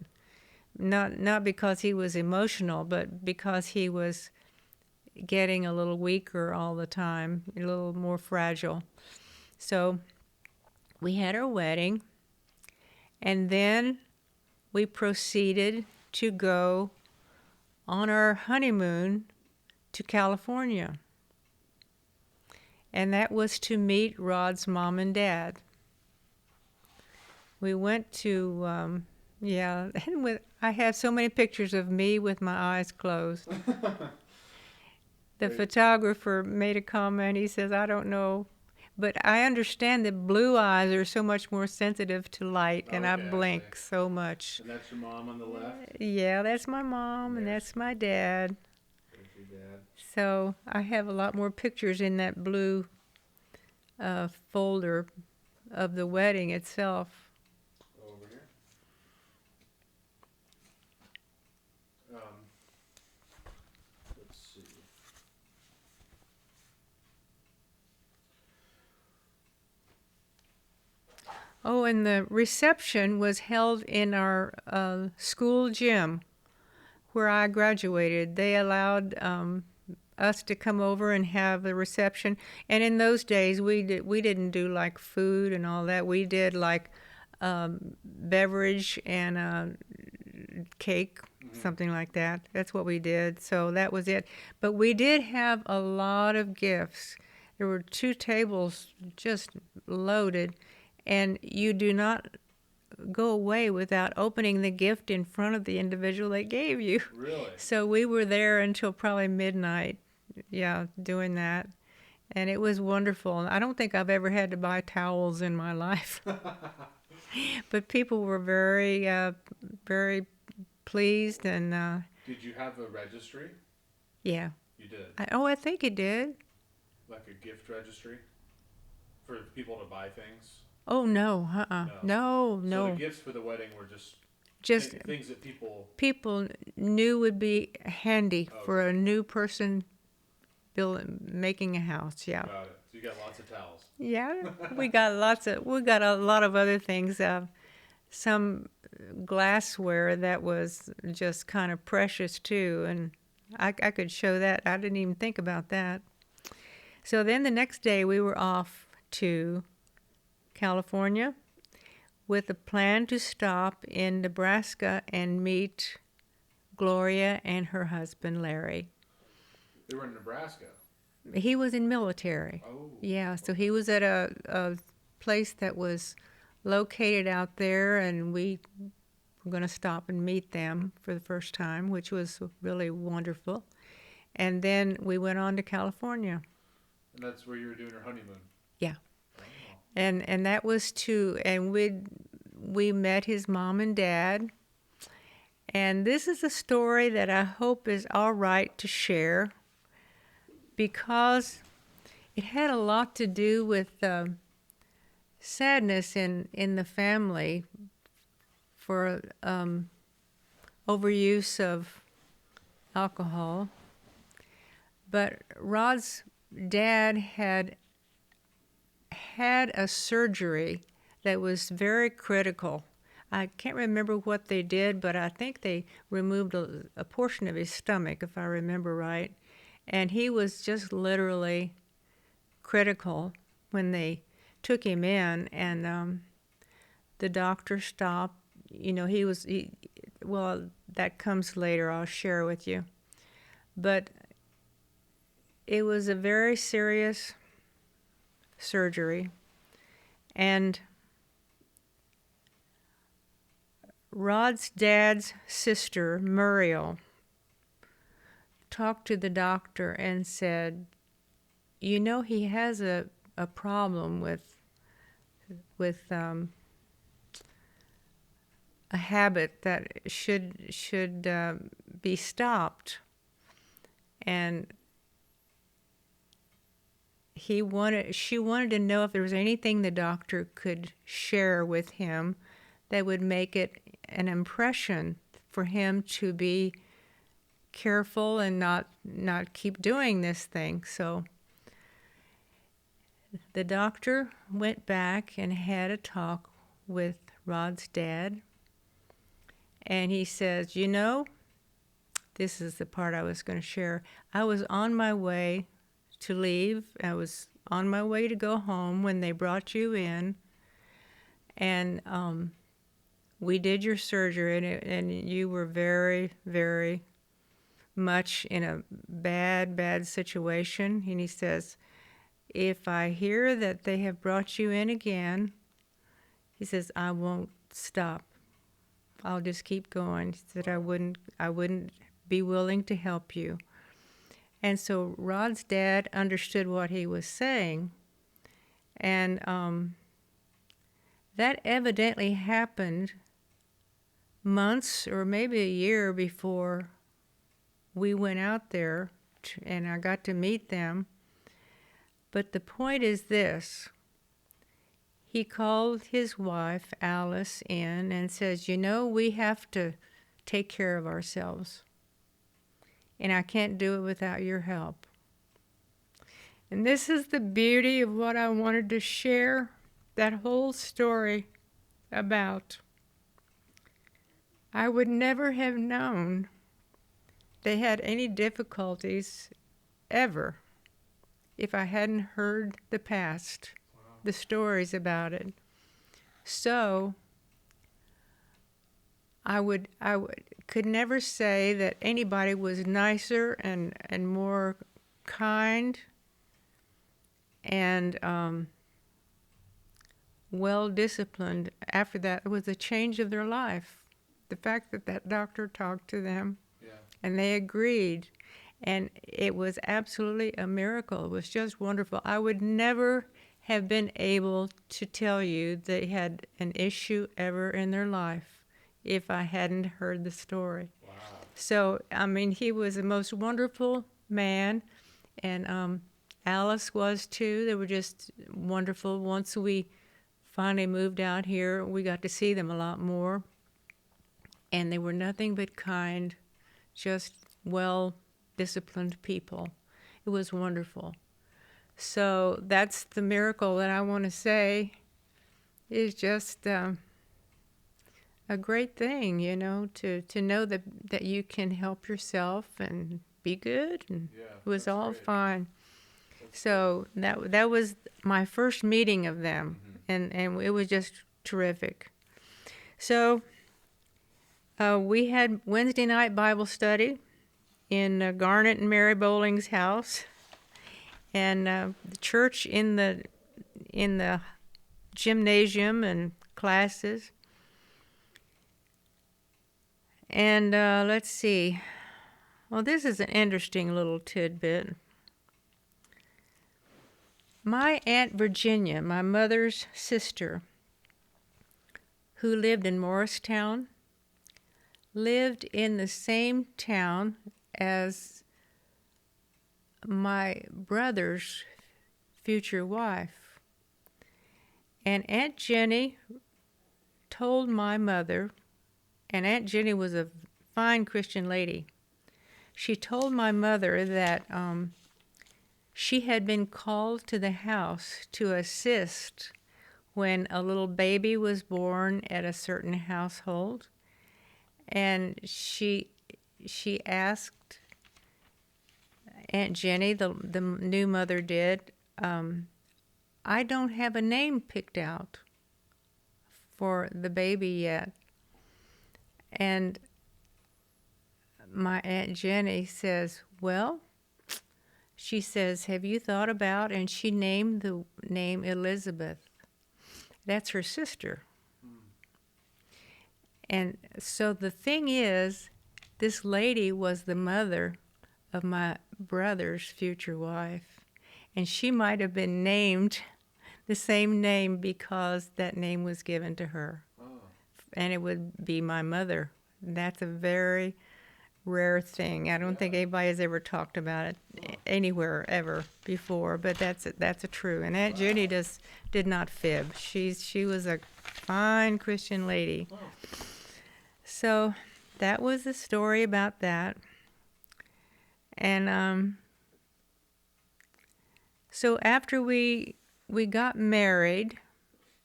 Not because he was emotional, but because he was getting a little weaker all the time, a little more fragile. So we had our wedding, and then we proceeded to go on our honeymoon to California. And that was to meet Rod's mom and dad. We went to, and I have so many pictures of me with my eyes closed. The Great. photographer made a comment. He says, I don't know, but I understand that blue eyes are so much more sensitive to light, and I Okay, I blink see. so much. And that's your mom on the left? Yeah, that's my mom, and There's- that's my dad. There's your dad. So I have a lot more pictures in that blue folder of the wedding itself. Over here. Let's see. Oh, and the reception was held in our school gym where I graduated. They allowed us to come over and have a reception. And in those days, we didn't do like food and all that. We did like beverage and cake, something like that. That's what we did. So that was it. But we did have a lot of gifts. There were 2 tables just loaded, and you do not go away without opening the gift in front of the individual that gave you. Really? So we were there until probably midnight, doing that. And it was wonderful. I don't think I've ever had to buy towels in my life. But people were very, very pleased, and Did you have a registry? yeah. You did. I think it did. Like a gift registry? For people to buy things? Oh, no, no, So no. the gifts for the wedding were just Just things that people knew would be handy for Okay. a new person making a house. Yeah. got it. So you got lots of towels. Yeah, we got a lot of other things. Some glassware that was just kind of precious too, and I could show that. I didn't even think about that. So then the next day we were off to California with a plan to stop in Nebraska and meet Gloria and her husband Larry. They were in Nebraska. He was in military. Oh. Yeah, so he was at a place that was located out there, and we were going to stop and meet them for the first time, which was really wonderful. And then we went on to California. And that's where you were doing your honeymoon. Yeah. Oh. And that was and we met his mom and dad. And this is a story that I hope is all right to share, because it had a lot to do with sadness in the family for overuse of alcohol. But Rod's dad had a surgery that was very critical. I can't remember what they did, but I think they removed a portion of his stomach, if I remember right. And he was just literally critical when they took him in, and the doctor stopped. Well, that comes later. I'll share with you. But it was a very serious surgery, and Rod's dad's sister, Muriel, talked to the doctor and said, you know, he has a problem with a habit that should be stopped, and she wanted to know if there was anything the doctor could share with him that would make it an impression for him to be careful and not keep doing this thing. So the doctor went back and had a talk with Rod's dad, and he says, you know, this is the part I was going to share. I was on my way to leave. I was on my way to go home when they brought you in, and we did your surgery, and you were very, very much in a bad situation. And he says, if I hear that they have brought you in again, he says, I won't stop. I'll just keep going. He said, I wouldn't be willing to help you. And so Rod's dad understood what he was saying, and that evidently happened months or maybe a year before we went out there, and I got to meet them. But the point is this. He called his wife, Alice, in and says, you know, we have to take care of ourselves, and I can't do it without your help. And this is the beauty of what I wanted to share that whole story about. I would never have known they had any difficulties ever if I hadn't heard the past, the stories about it. So I could never say that anybody was nicer and more kind and well disciplined after that. It was a change of their life. The fact that that doctor talked to them, and they agreed, and it was absolutely a miracle. It was just wonderful. I would never have been able to tell you they had an issue ever in their life if I hadn't heard the story. Wow. So, I mean, he was the most wonderful man, and Alice was too. They were just wonderful. Once we finally moved out here, we got to see them a lot more, and they were nothing but kind, just well-disciplined people. It was wonderful. So that's the miracle that I want to say is just a great thing, you know, to know that you can help yourself and be good, and it was all great. fine. So that was my first meeting of them, and it was just terrific. So we had Wednesday night Bible study in Garnet and Mary Bowling's house, and the church in the gymnasium and classes. And let's see. Well, this is an interesting little tidbit. My Aunt Virginia, my mother's sister, who lived in Morristown, lived in the same town as my brother's future wife. And Aunt Jenny told my mother, and Aunt Jenny was a fine Christian lady, she told my mother that she had been called to the house to assist when a little baby was born at a certain household. And she asked Aunt Jenny, the new mother did, I don't have a name picked out for the baby yet. And my Aunt Jenny says, well, she says, have you thought about, and she named the name Elizabeth. That's her sister. And so the thing is, this lady was the mother of my brother's future wife. And she might have been named the same name because that name was given to her. Oh. And it would be my mother. That's a very rare thing. I don't think anybody has ever talked about it anywhere ever before, but that's a true. And Aunt Judy did not fib. She was a fine Christian lady. Oh. So that was the story about that. And so after we got married.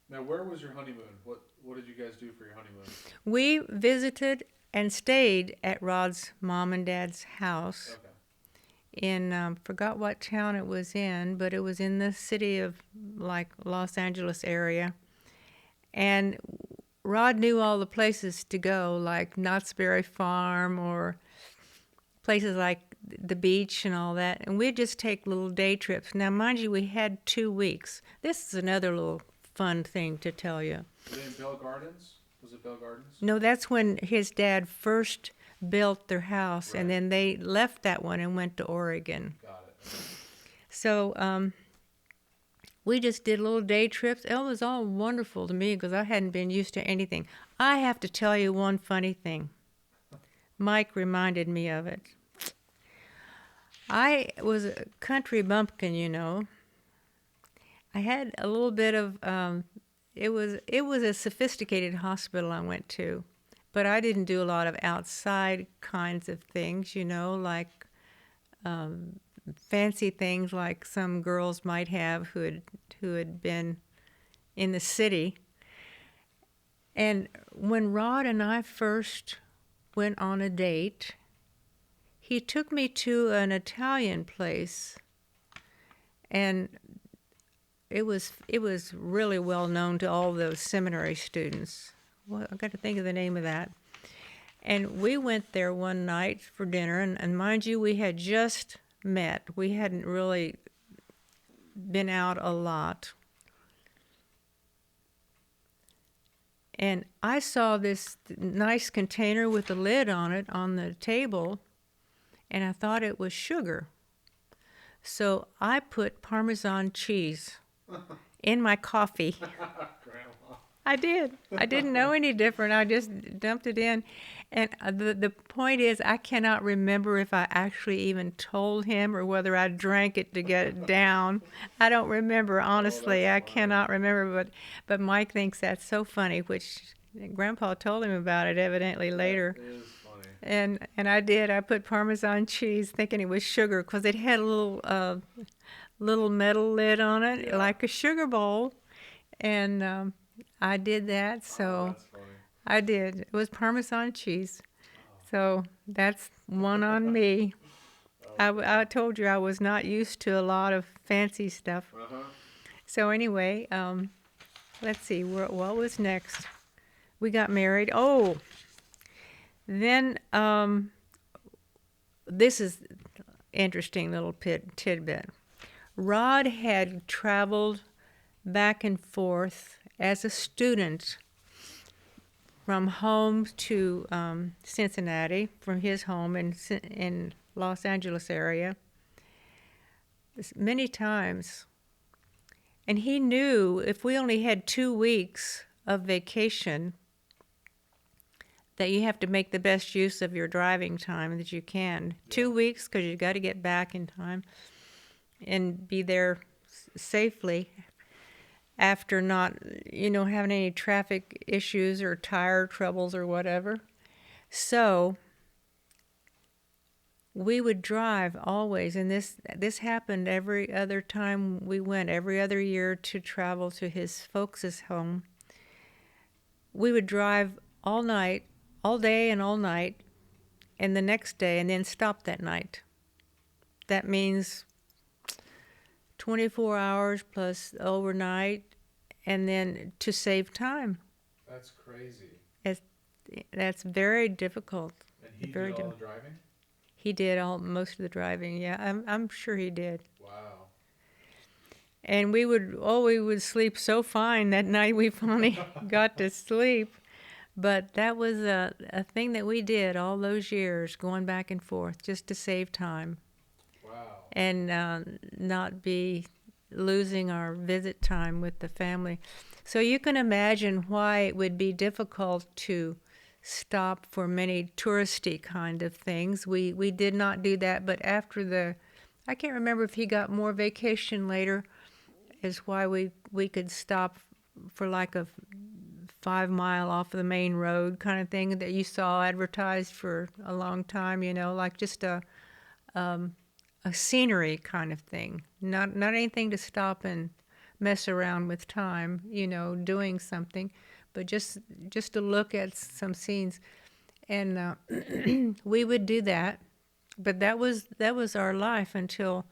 Now, where was your honeymoon? What did you guys do for your honeymoon? We visited and stayed at Rod's mom and dad's house. Okay. In forgot what town it was in, but it was in the city of like Los Angeles area. And Rod knew all the places to go, like Knott's Berry Farm or places like the beach and all that. And we'd just take little day trips. Now, mind you, we had 2 weeks. This is another little fun thing to tell you. Were they in Bell Gardens? Was it Bell Gardens? No, that's when his dad first built their house, Right. and then they left that one and went to Oregon. Got it. Okay. So we just did little day trips. It was all wonderful to me because I hadn't been used to anything. I have to tell you one funny thing. Mike reminded me of it. I was a country bumpkin, you know. I had a little bit of, it was a sophisticated hospital I went to, but I didn't do a lot of outside kinds of things, you know, like fancy things like some girls might have who had been in the city. And when Rod and I first went on a date, he took me to an Italian place, and it was really well known to all those seminary students. Well, I got to think of the name of that. And we went there one night for dinner, and mind you, we had just met. We hadn't really been out a lot. And I saw this nice container with a lid on it on the table, and I thought it was sugar. So I put Parmesan cheese in my coffee. Grandma. I did. I didn't know any different. I just dumped it in. And the point is, I cannot remember if I actually even told him or whether I drank it to get it down. I don't remember, honestly. I cannot remember. But Mike thinks that's so funny, which Grandpa told him about it evidently later. That is funny. And I did. I put Parmesan cheese thinking it was sugar because it had a little metal lid on it, like a sugar bowl. And I did that, so that's funny. I did. It was Parmesan cheese. So that's one on me. I told you I was not used to a lot of fancy stuff. Uh-huh. So anyway, let's see, what was next? We got married. Oh, then this is interesting little tidbit. Rod had traveled back and forth as a student from home to Cincinnati, from his home in Los Angeles area, many times. And he knew if we only had 2 weeks of vacation, that you have to make the best use of your driving time that you can. Yeah. 2 weeks, because you got to get back in time and be there safely after not, having any traffic issues or tire troubles or whatever. So we would drive always, and this happened every other time we went, every other year to travel to his folks' home. We would drive all night, all day and all night, and the next day, and then stop that night. That means 24 hours plus overnight, and then to save time. That's crazy. That's very difficult. And he Very did all the difficult. driving? He did most of the driving. Yeah, I'm sure he did. Wow. And we would sleep so fine that night we finally got to sleep. But that was a thing that we did all those years, going back and forth, just to save time Wow. and not be losing our visit time with the family. So you can imagine why it would be difficult to stop for many touristy kind of things. We did not do that, but after I can't remember if he got more vacation later, is why we could stop for like a 5 mile off of the main road kind of thing that you saw advertised for a long time, like just a scenery kind of thing, not anything to stop and mess around with time, doing something, but just to look at some scenes, and we would do that. But that was our life until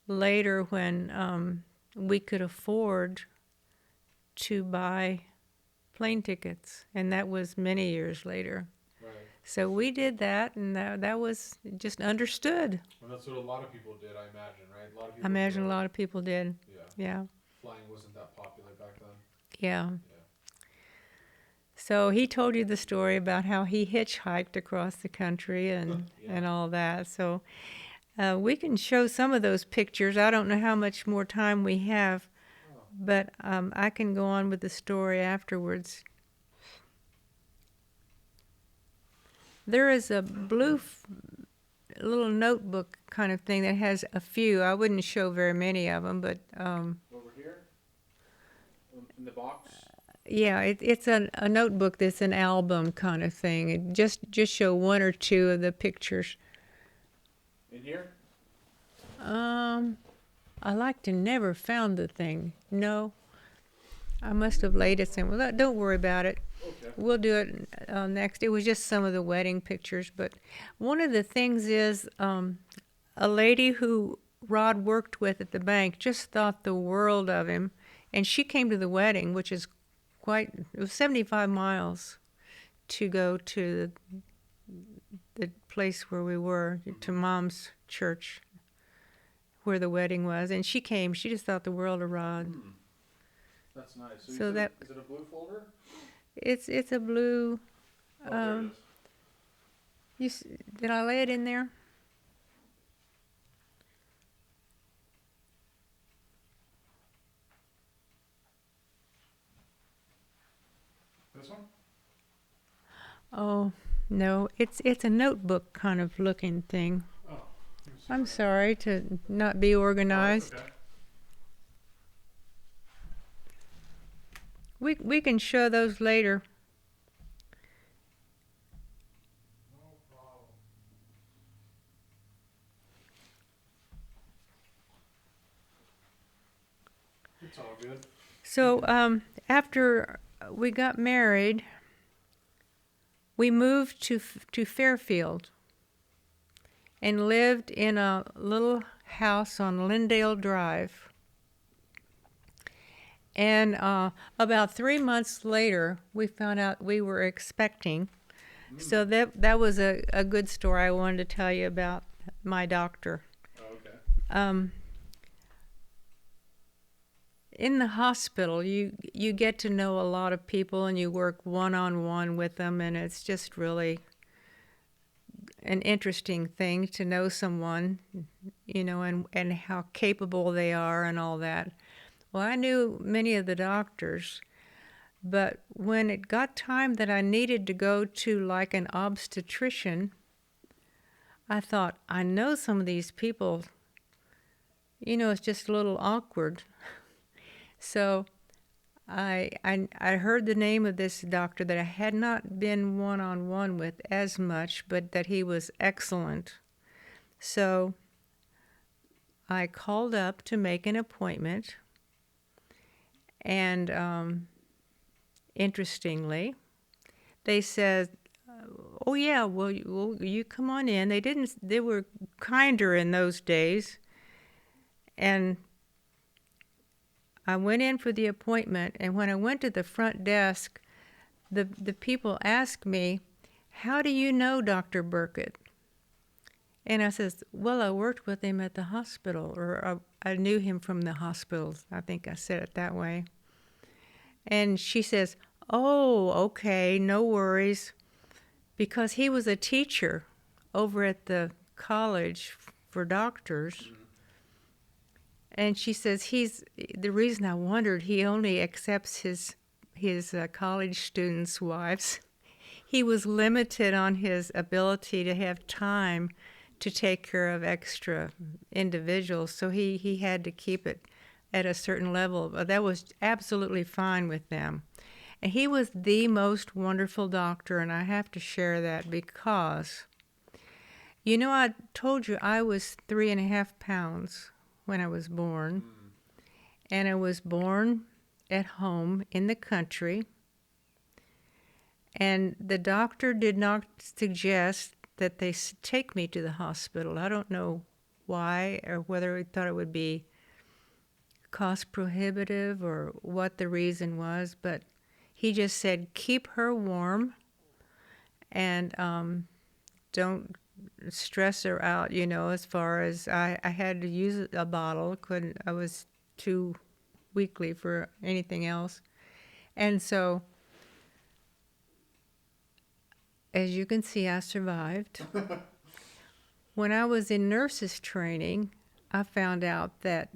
later when we could afford to buy plane tickets, and that was many years later. Right. So we did that, and that was just understood. Well, that's what a lot of people did, I imagine, right? A lot of I people. imagine a lot of people did. Yeah. Yeah. Flying wasn't that popular back then. Yeah. Yeah. So he told you the story about how he hitchhiked across the country and Yeah. and all that. So we can show some of those pictures. I don't know how much more time we have, Oh. but I can go on with the story afterwards. There is a little notebook kind of thing that has a few. I wouldn't show very many of them, but Over here? In the box? yeah, it's a notebook that's an album kind of thing. It just show one or two of the pictures. In here? I like to never found the thing. No, I must have laid it somewhere. Don't worry about it. Okay. We'll do it next. It was just some of the wedding pictures, but one of the things is a lady who Rod worked with at the bank just thought the world of him, and she came to the wedding, which is it was 75 miles to go to the place where we were, to Mom's church, where the wedding was, and she came. She just thought the world of Rod. That's nice. So, So is that it a blue folder? it's a blue. Oh, there it is. Did I lay it in there? This one? Oh no, it's a notebook kind of looking thing. Oh. Let me see. I'm sorry to not be organized. Oh, that's okay. We can show those later. No problem. It's all good. So after we got married, we moved to Fairfield and lived in a little house on Lindale Drive. And about 3 months later, we found out we were expecting. So that was a good story I wanted to tell you about my doctor. Oh, okay. In the hospital, you get to know a lot of people and you work one-on-one with them, and it's just really an interesting thing to know someone, and how capable they are and all that. Well, I knew many of the doctors, but when it got time that I needed to go to like an obstetrician, I thought, I know some of these people, it's just a little awkward. So I heard the name of this doctor that I had not been one-on-one with as much, but that he was excellent. So I called up to make an appointment, and interestingly, they said, "Oh yeah, well you come on in." They were kinder in those days, and I went in for the appointment, and when I went to the front desk, the people asked me, "How do you know Dr. Burkett?" And I says, "Well, I worked with him at the hospital, or I knew him from the hospital." I think I said it that way. And she says, Oh, okay, no worries. Because he was a teacher over at the college for doctors. Mm-hmm. And she says the reason I wondered, he only accepts his college students' wives. He was limited on his ability to have time to take care of extra individuals, so he had to keep it at a certain level. But that was absolutely fine with them. And he was the most wonderful doctor, and I have to share that because, I told you I was 3.5 pounds when I was born, and I was born at home in the country. And the doctor did not suggest that they take me to the hospital. I don't know why, or whether he thought it would be cost prohibitive or what the reason was, but he just said, keep her warm and don't stress her out, as far as I had to use a bottle. I was too weakly for anything else. And so, as you can see, I survived. When I was in nurses training, I found out that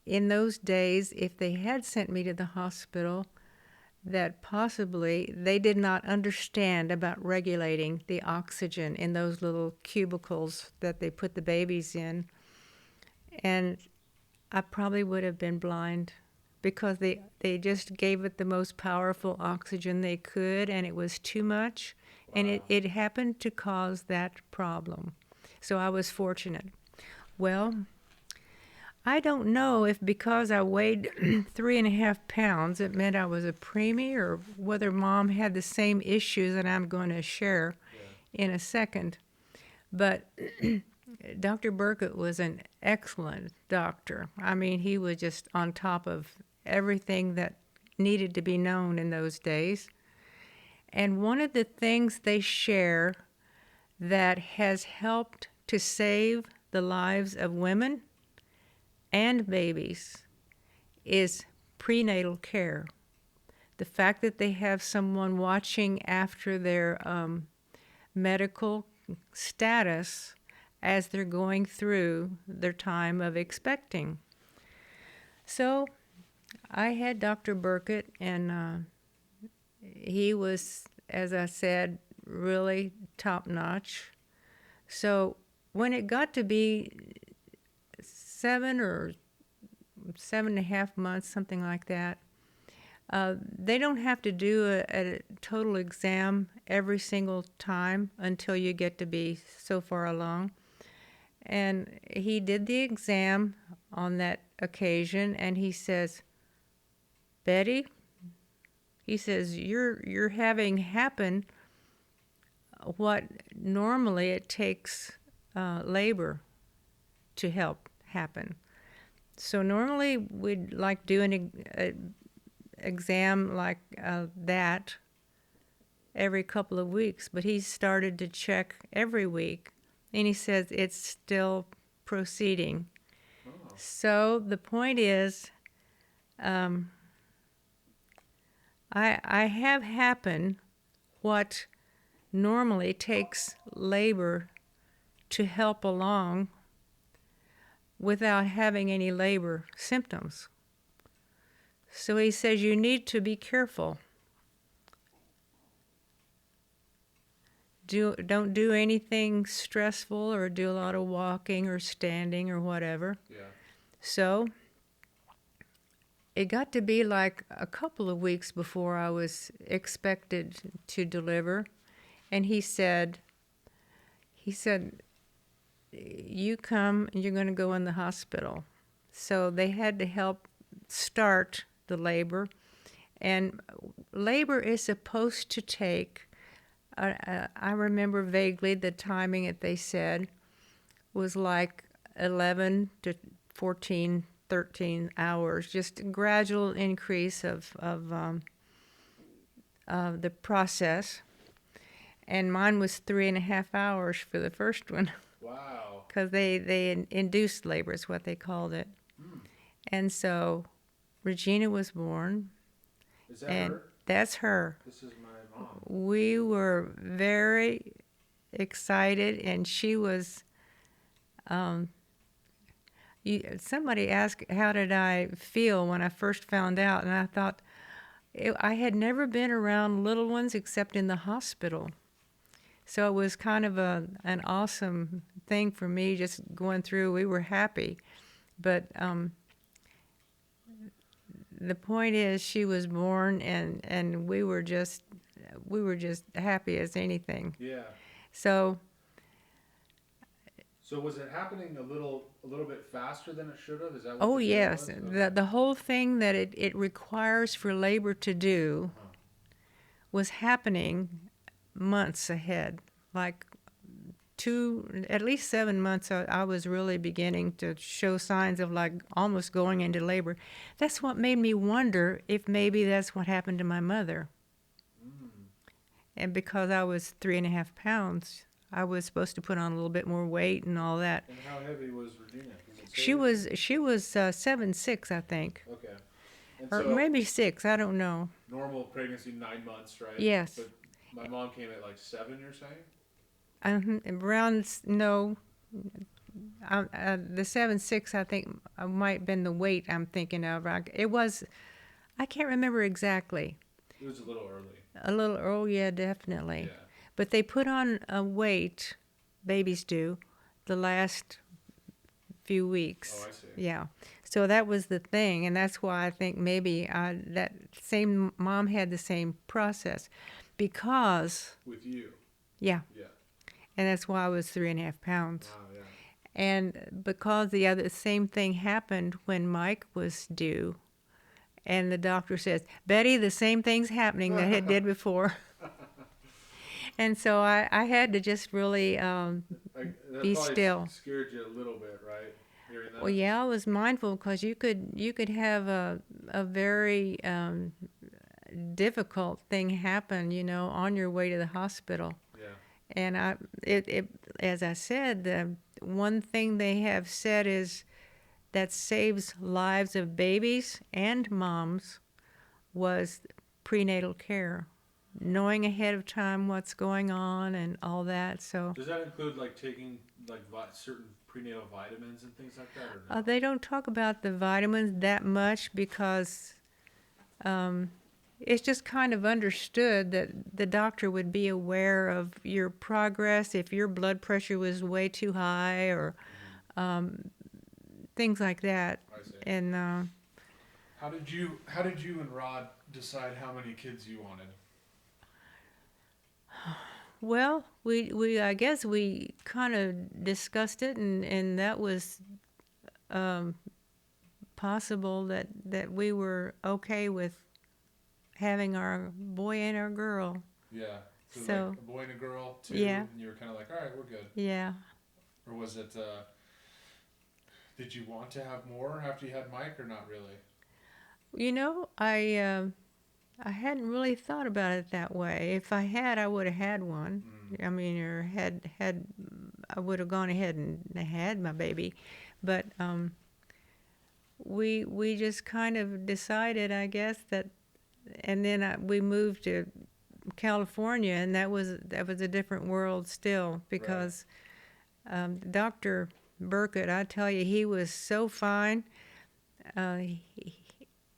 in those days, if they had sent me to the hospital, that possibly they did not understand about regulating the oxygen in those little cubicles that they put the babies in. And I probably would have been blind because they just gave it the most powerful oxygen they could, and it was too much. Wow. And it happened to cause that problem. So I was fortunate. Well, I don't know if because I weighed 3.5 pounds, it meant I was a preemie, or whether Mom had the same issues that I'm going to share in a second. But Dr. Burkett was an excellent doctor. I mean, he was just on top of everything that needed to be known in those days. And one of the things they share that has helped to save the lives of women and babies is prenatal care. The fact that they have someone watching after their medical status as they're going through their time of expecting. So I had Dr. Burkett, and he was, as I said, really top-notch. So when it got to be 7.5 months, something like that, they don't have to do a total exam every single time until you get to be so far along. And he did the exam on that occasion, and he says, Betty, he says, you're having happen what normally it takes labor to help happen. So normally we'd like do an exam like that every couple of weeks, but he started to check every week, and he says it's still proceeding. Oh. So the point is, I have happen what normally takes labor to help along without having any labor symptoms. So he says you need to be careful. Don't do anything stressful or do a lot of walking or standing or whatever. Yeah. So it got to be like a couple of weeks before I was expected to deliver, and he said, you come and you're going to go in the hospital. So they had to help start the labor. And labor is supposed to take, I remember vaguely the timing that they said was like 11 to 14, 13 hours, just a gradual increase of the process. And mine was 3.5 hours for the first one. Wow. Because they induced labor is what they called it. And so Regina was born. Is that her? That's her. This is my mom. We were very excited, and she was. Somebody asked how did I feel when I first found out, and I thought I had never been around little ones except in the hospital. So it was kind of an awesome thing for me just going through. We were happy. But the point is she was born, and we were just happy as anything. Yeah. So was it happening a little bit faster than it should have? Is that what oh the deal yes, was? Okay. the whole thing that it requires for labor to do Uh-huh. was happening months ahead, like at least 7 months. I was really beginning to show signs of like almost going into labor. That's what made me wonder if maybe that's what happened to my mother. And because I was 3.5 pounds, I was supposed to put on a little bit more weight and all that. And how heavy was Regina? She was 7'6", I think, Okay. And or so maybe 6. I don't know. normal pregnancy 9 months, right? Yes. But my mom came at like 7. You're saying? No, the 7'6", I think, might have been the weight I'm thinking of. It was, I can't remember exactly. It was a little early. Oh yeah, definitely. Yeah. But they put on a weight, babies do, the last few weeks. Oh, I see. Yeah. So that was the thing, and that's why I think maybe that same mom had the same process, because. With you. Yeah. Yeah. And that's why I was 3.5 pounds. Wow. Yeah. And because the same thing happened when Mike was due, and the doctor says, Betty, the same thing's happening that it did before. And so I had to just really be still. Scared you a little bit, right? Hearing that. Well, yeah, I was mindful because you could have a very difficult thing happen, on your way to the hospital. Yeah. And as I said, the one thing they have said is that saves lives of babies and moms was prenatal care, knowing ahead of time what's going on and all that. So does that include like taking like certain prenatal vitamins and things like that, or no? they don't talk about the vitamins that much because it's just kind of understood that the doctor would be aware of your progress if your blood pressure was way too high or things like that. I see. And How did you and Rod decide how many kids you wanted? well, we I guess we kind of discussed it, and that was possible that we were okay with having our boy and our girl. Yeah. So like a boy and a girl, too. Yeah. And you were kind of like, all right, we're good. Yeah. Or was it? Did you want to have more after you had Mike, or not really? I hadn't really thought about it that way. If I had, I would have had one. I mean, or had I would have gone ahead and had my baby, but we just kind of decided, I guess, that, and then we moved to California, and that was a different world still, because Dr. Burkett, I tell you, he was so fine.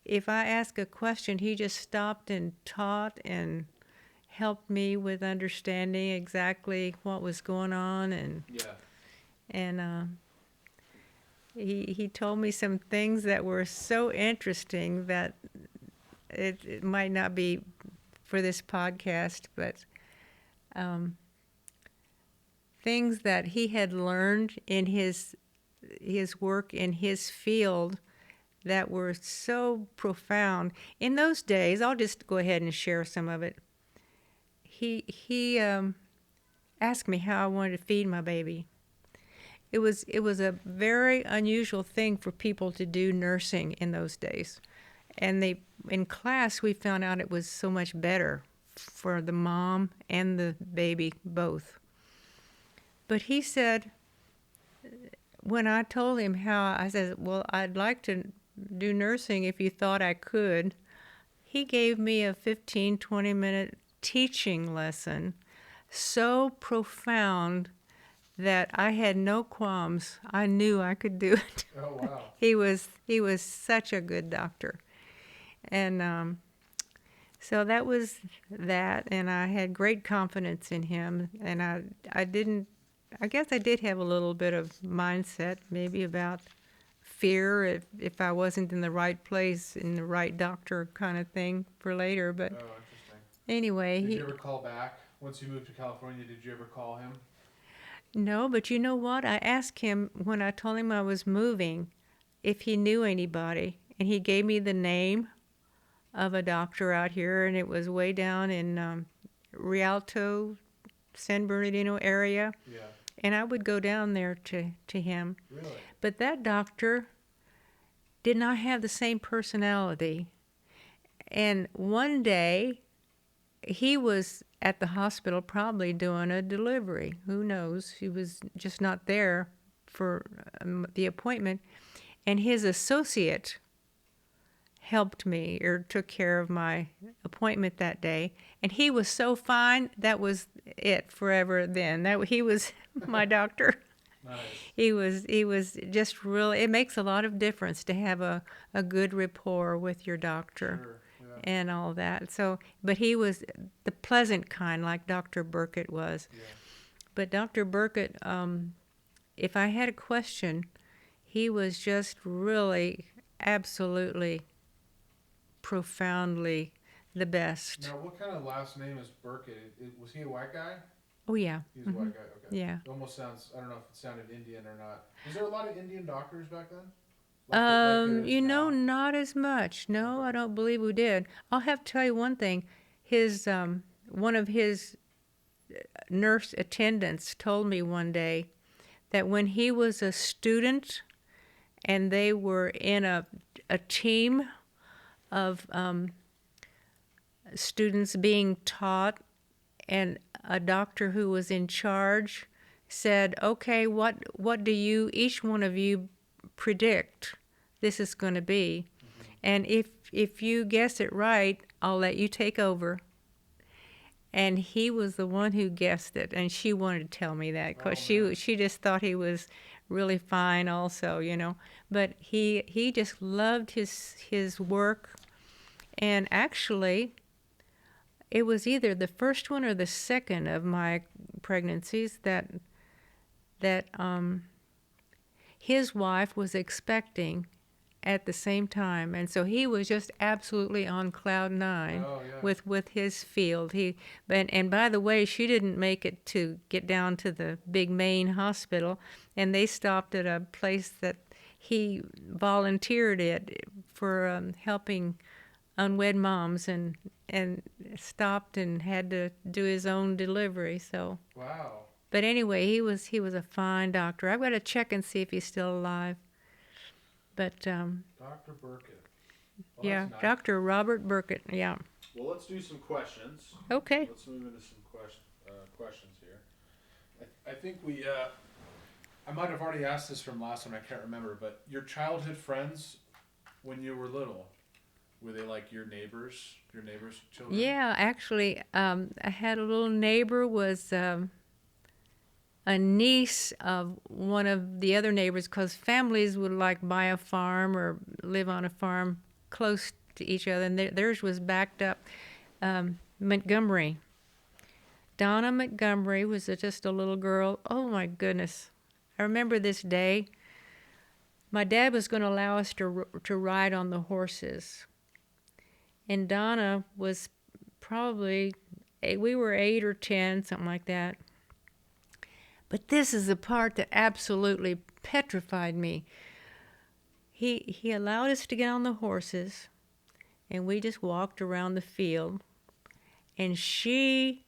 If I asked a question, he just stopped and taught and helped me with understanding exactly what was going on, and he told me some things that were so interesting that it might not be for this podcast, but things that he had learned in his work in his field that were so profound. In those days, I'll just go ahead and share some of it. He asked me how I wanted to feed my baby. It was a very unusual thing for people to do nursing in those days. And in class, we found out it was so much better for the mom and the baby both. But he said, when I told him how, I said, well, I'd like to do nursing if you thought I could. he gave me a 15, 20-minute teaching lesson so profound that I had no qualms. I knew I could do it. Oh wow. He was such a good doctor. And so that was that, and I had great confidence in him. And I guess I did have a little bit of mindset, maybe about fear if I wasn't in the right place, in the right doctor kind of thing for later. But Oh, interesting. anyway, Did you ever call back once you moved to California? Did you ever call him? no, but you know what? I asked him when I told him I was moving if he knew anybody, and he gave me the name of a doctor out here, and it was way down in Rialto, San Bernardino area. Yeah. And I would go down there to him. Really? But that doctor did not have the same personality. And one day, he was at the hospital probably doing a delivery. Who knows? He was just not there for the appointment. And his associate helped me or took care of my appointment that day. And he was so fine, that was it forever then. He was my doctor. Nice. He was just really, it makes a lot of difference to have a good rapport with your doctor. Sure. Yeah. And all that. So, but he was the pleasant kind, like Dr. Burkett was. Yeah. But Dr. Burkett, if I had a question, he was just really, absolutely, profoundly the best. Now, what kind of last name is Burkett? Was he a white guy? Oh yeah. He's a white guy. Okay. Yeah. It almost sounds. I don't know if it sounded Indian or not. Was there a lot of Indian doctors back then? Not as much. No, I don't believe we did. I'll have to tell you one thing. One of his nurse attendants told me one day that when he was a student and they were in a team of students being taught, and a doctor who was in charge said, "Okay, what do each one of you predict this is going to be? And if you guess it right, I'll let you take over." And he was the one who guessed it, and she wanted to tell me that because she just thought he was really fine also, you know. But he just loved his work, and actually, it was either the first one or the second of my pregnancies that his wife was expecting at the same time, and so he was just absolutely on cloud nine. Oh, yeah. with his field. And by the way, she didn't make it to get down to the big main hospital, and they stopped at a place that he volunteered at for helping unwed moms, and stopped and had to do his own delivery. So. Wow. But anyway, he was a fine doctor. I've got to check and see if he's still alive. But Dr. Burkett. Well, yeah, that's nice. Dr. Robert Burkett. Yeah. Well, let's do some questions. Okay. Let's move into some questions here. I think I might have already asked this from last one. I can't remember, but your childhood friends when you were little, were they like your neighbors' children? Yeah, actually, I had a little neighbor, was a niece of one of the other neighbors, because families would like buy a farm or live on a farm close to each other, and theirs was backed up. Montgomery. Donna Montgomery was just a little girl. Oh my goodness. I remember this day. My dad was going to allow us to ride on the horses. And Donna was probably, we were 8 or 10, something like that. But this is the part that absolutely petrified me. He allowed us to get on the horses, and we just walked around the field. And she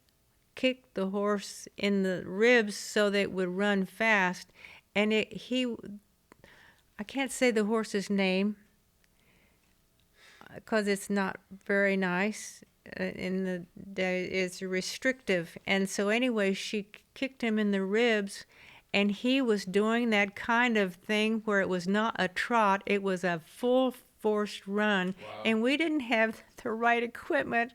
kicked the horse in the ribs so that it would run fast. And I can't say the horse's name because it's not very nice. It's restrictive. And so anyway, she kicked him in the ribs, and he was doing that kind of thing where it was not a trot, it was a full forced run, Wow. and we didn't have the right equipment.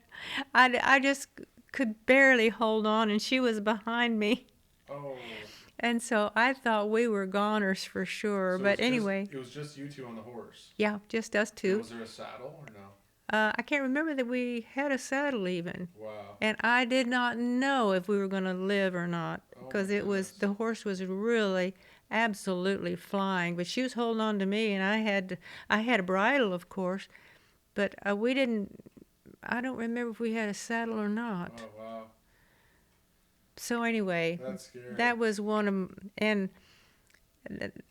I just could barely hold on, and she was behind me. Oh. And so I thought we were goners for sure. So But anyway, it was just you two on the horse. yeah, just us And two. was there a saddle or no? I can't remember that we had a saddle even. Wow. And I did not know if we were going to live or not Oh because my it was goodness. the horse was really absolutely flying. But she was holding on to me, and I had a bridle, of course, but we didn't. I don't remember if we had a saddle or not. Oh wow. So anyway, That's scary. that was one of, and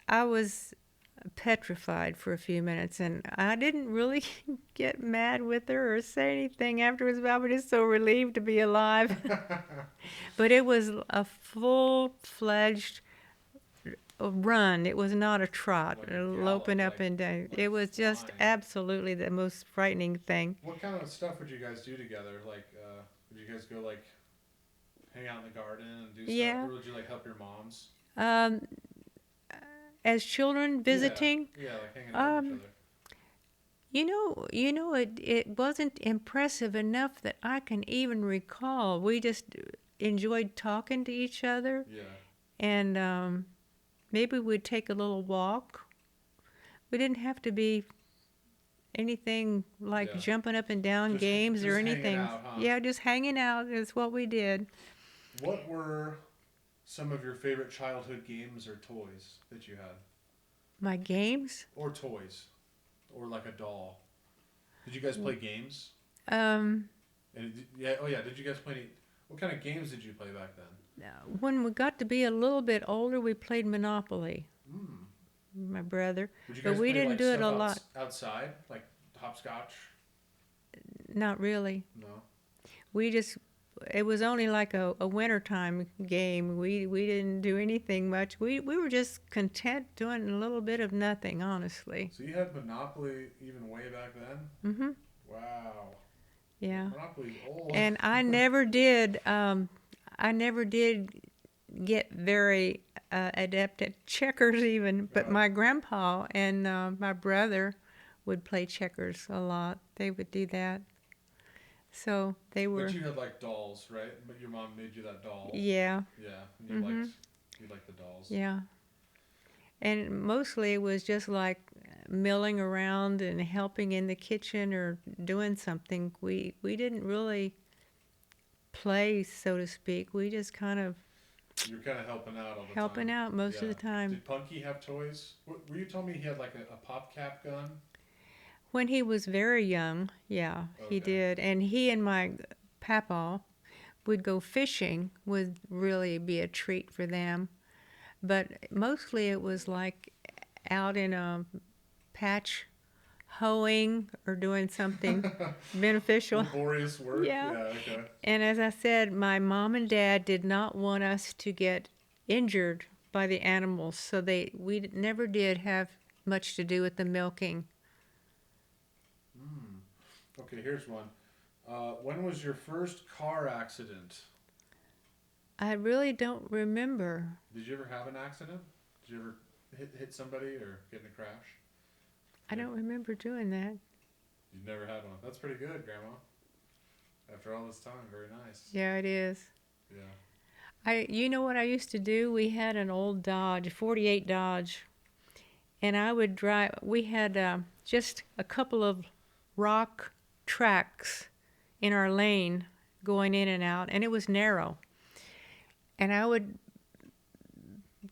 I was petrified for a few minutes, and I didn't really get mad with her or say anything afterwards. But I was just so relieved to be alive. But it was a full-fledged run. It was not a trot, Like a loping gallop, up and down. like It was just flying. absolutely the most frightening thing. What kind of stuff would you guys do together? Like, would you guys go like hang out in the garden and do Yeah. stuff, or would you like help your moms? Um, as children visiting, Yeah, like hanging out with each um, other. it wasn't impressive enough that I can even recall. We just enjoyed talking to each other, Yeah. and maybe we'd take a little walk. We didn't have to be anything like Yeah. jumping up and down games or Just hanging anything. out, huh? Yeah, just hanging out is what we did. What were some of your favorite childhood games or toys that you had? My games? Or toys? Or like a doll? Did you guys play games? Um, Yeah, oh yeah, did you guys play any, what kind of games did you play back then? when we got to be a little bit older, we played Monopoly, Hmm. my brother. Would you But guys we play didn't like do it stuff a lot. outside? Like hopscotch? Not really. No? We just, it was only like a wintertime game. We didn't do anything much. We were just content doing a little bit of nothing, honestly. So you had Monopoly even way back then? Mm-hmm. Wow. Yeah. Monopoly's old. And I never did get very adept at checkers even, but Oh. my grandpa and my brother would play checkers a lot. They would do that. So they were, But you had like dolls, right? But your mom made you that doll. yeah, Yeah, and Mhm. you liked the dolls. yeah. And mostly it was just like milling around and helping in the kitchen or doing something. We didn't really play, so to speak. We just kind of You were kind of helping out all the time. helping out most of the time. Did Punky have toys? Were you telling me he had like a pop cap gun? When he was very young, yeah, he Okay. did. And he and my papa would go fishing, would really be a treat for them. But mostly it was like out in a patch hoeing or doing something beneficial. Laborious work? Yeah. Okay. And as I said, my mom and dad did not want us to get injured by the animals, so we never did have much to do with the milking. Okay, here's one. When was your first car accident? I really don't remember. Did you ever have an accident? Did you ever hit somebody or get in a crash? I don't remember doing that. You've never had one. That's pretty good, Grandma. After all this time, very nice. Yeah, it is. Yeah. You know what I used to do? We had an old Dodge, 48 Dodge, and I would drive. We had just a couple of rock tracks in our lane going in and out, and it was narrow. And I would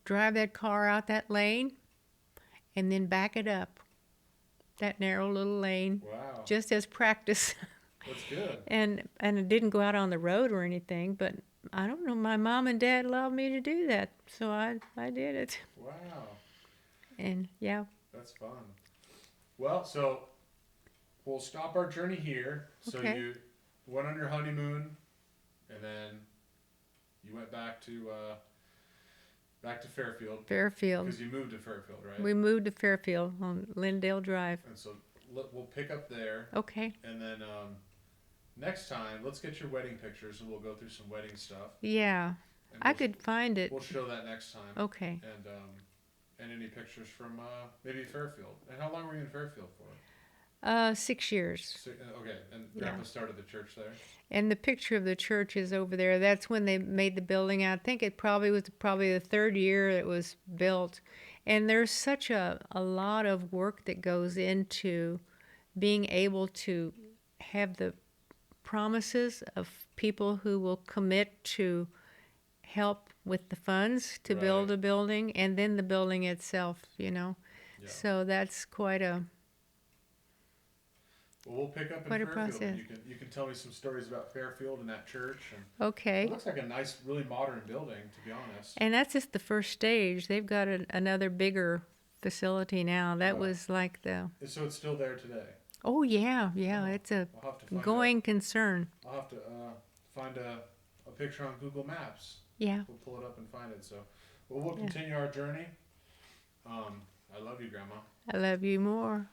drive that car out that lane and then back it up that narrow little lane Wow. just as practice. That's good. and it didn't go out on the road or anything, but I don't know, my mom and dad allowed me to do that, so I did it. Wow. And yeah. That's fun. Well, so we'll stop our journey here. So Okay. you went on your honeymoon, and then you went back to Fairfield Fairfield. because you moved to Fairfield, right? We moved to Fairfield on Lindale Drive. And so we'll pick up there, Okay. and then next time let's get your wedding pictures, and we'll go through some wedding stuff. Yeah. And I could find it. We'll show that next time. Okay. And any pictures from maybe Fairfield. And how long were you in Fairfield for? 6 years. Okay, and Yeah. Grandpa started the church there. And the picture of the church is over there. That's when they made the building. I think it probably was the third year it was built. And there's such a lot of work that goes into being able to have the promises of people who will commit to help with the funds to build Right. a building and then the building itself, you know. Yeah. So that's quite a Well, we'll pick up in quite a Fairfield, and process. you can tell me some stories about Fairfield and that church. And it Okay. looks like a nice, really modern building, to be honest. And that's just the first stage. They've got another bigger facility now. That Oh. was like the So it's still there today. oh yeah, Oh, it's a I'll have to find going concern. I'll have to find a picture on Google Maps. Yeah. We'll pull it up and find it. So, well, we'll Yeah. continue our journey. I love you, Grandma. I love you more.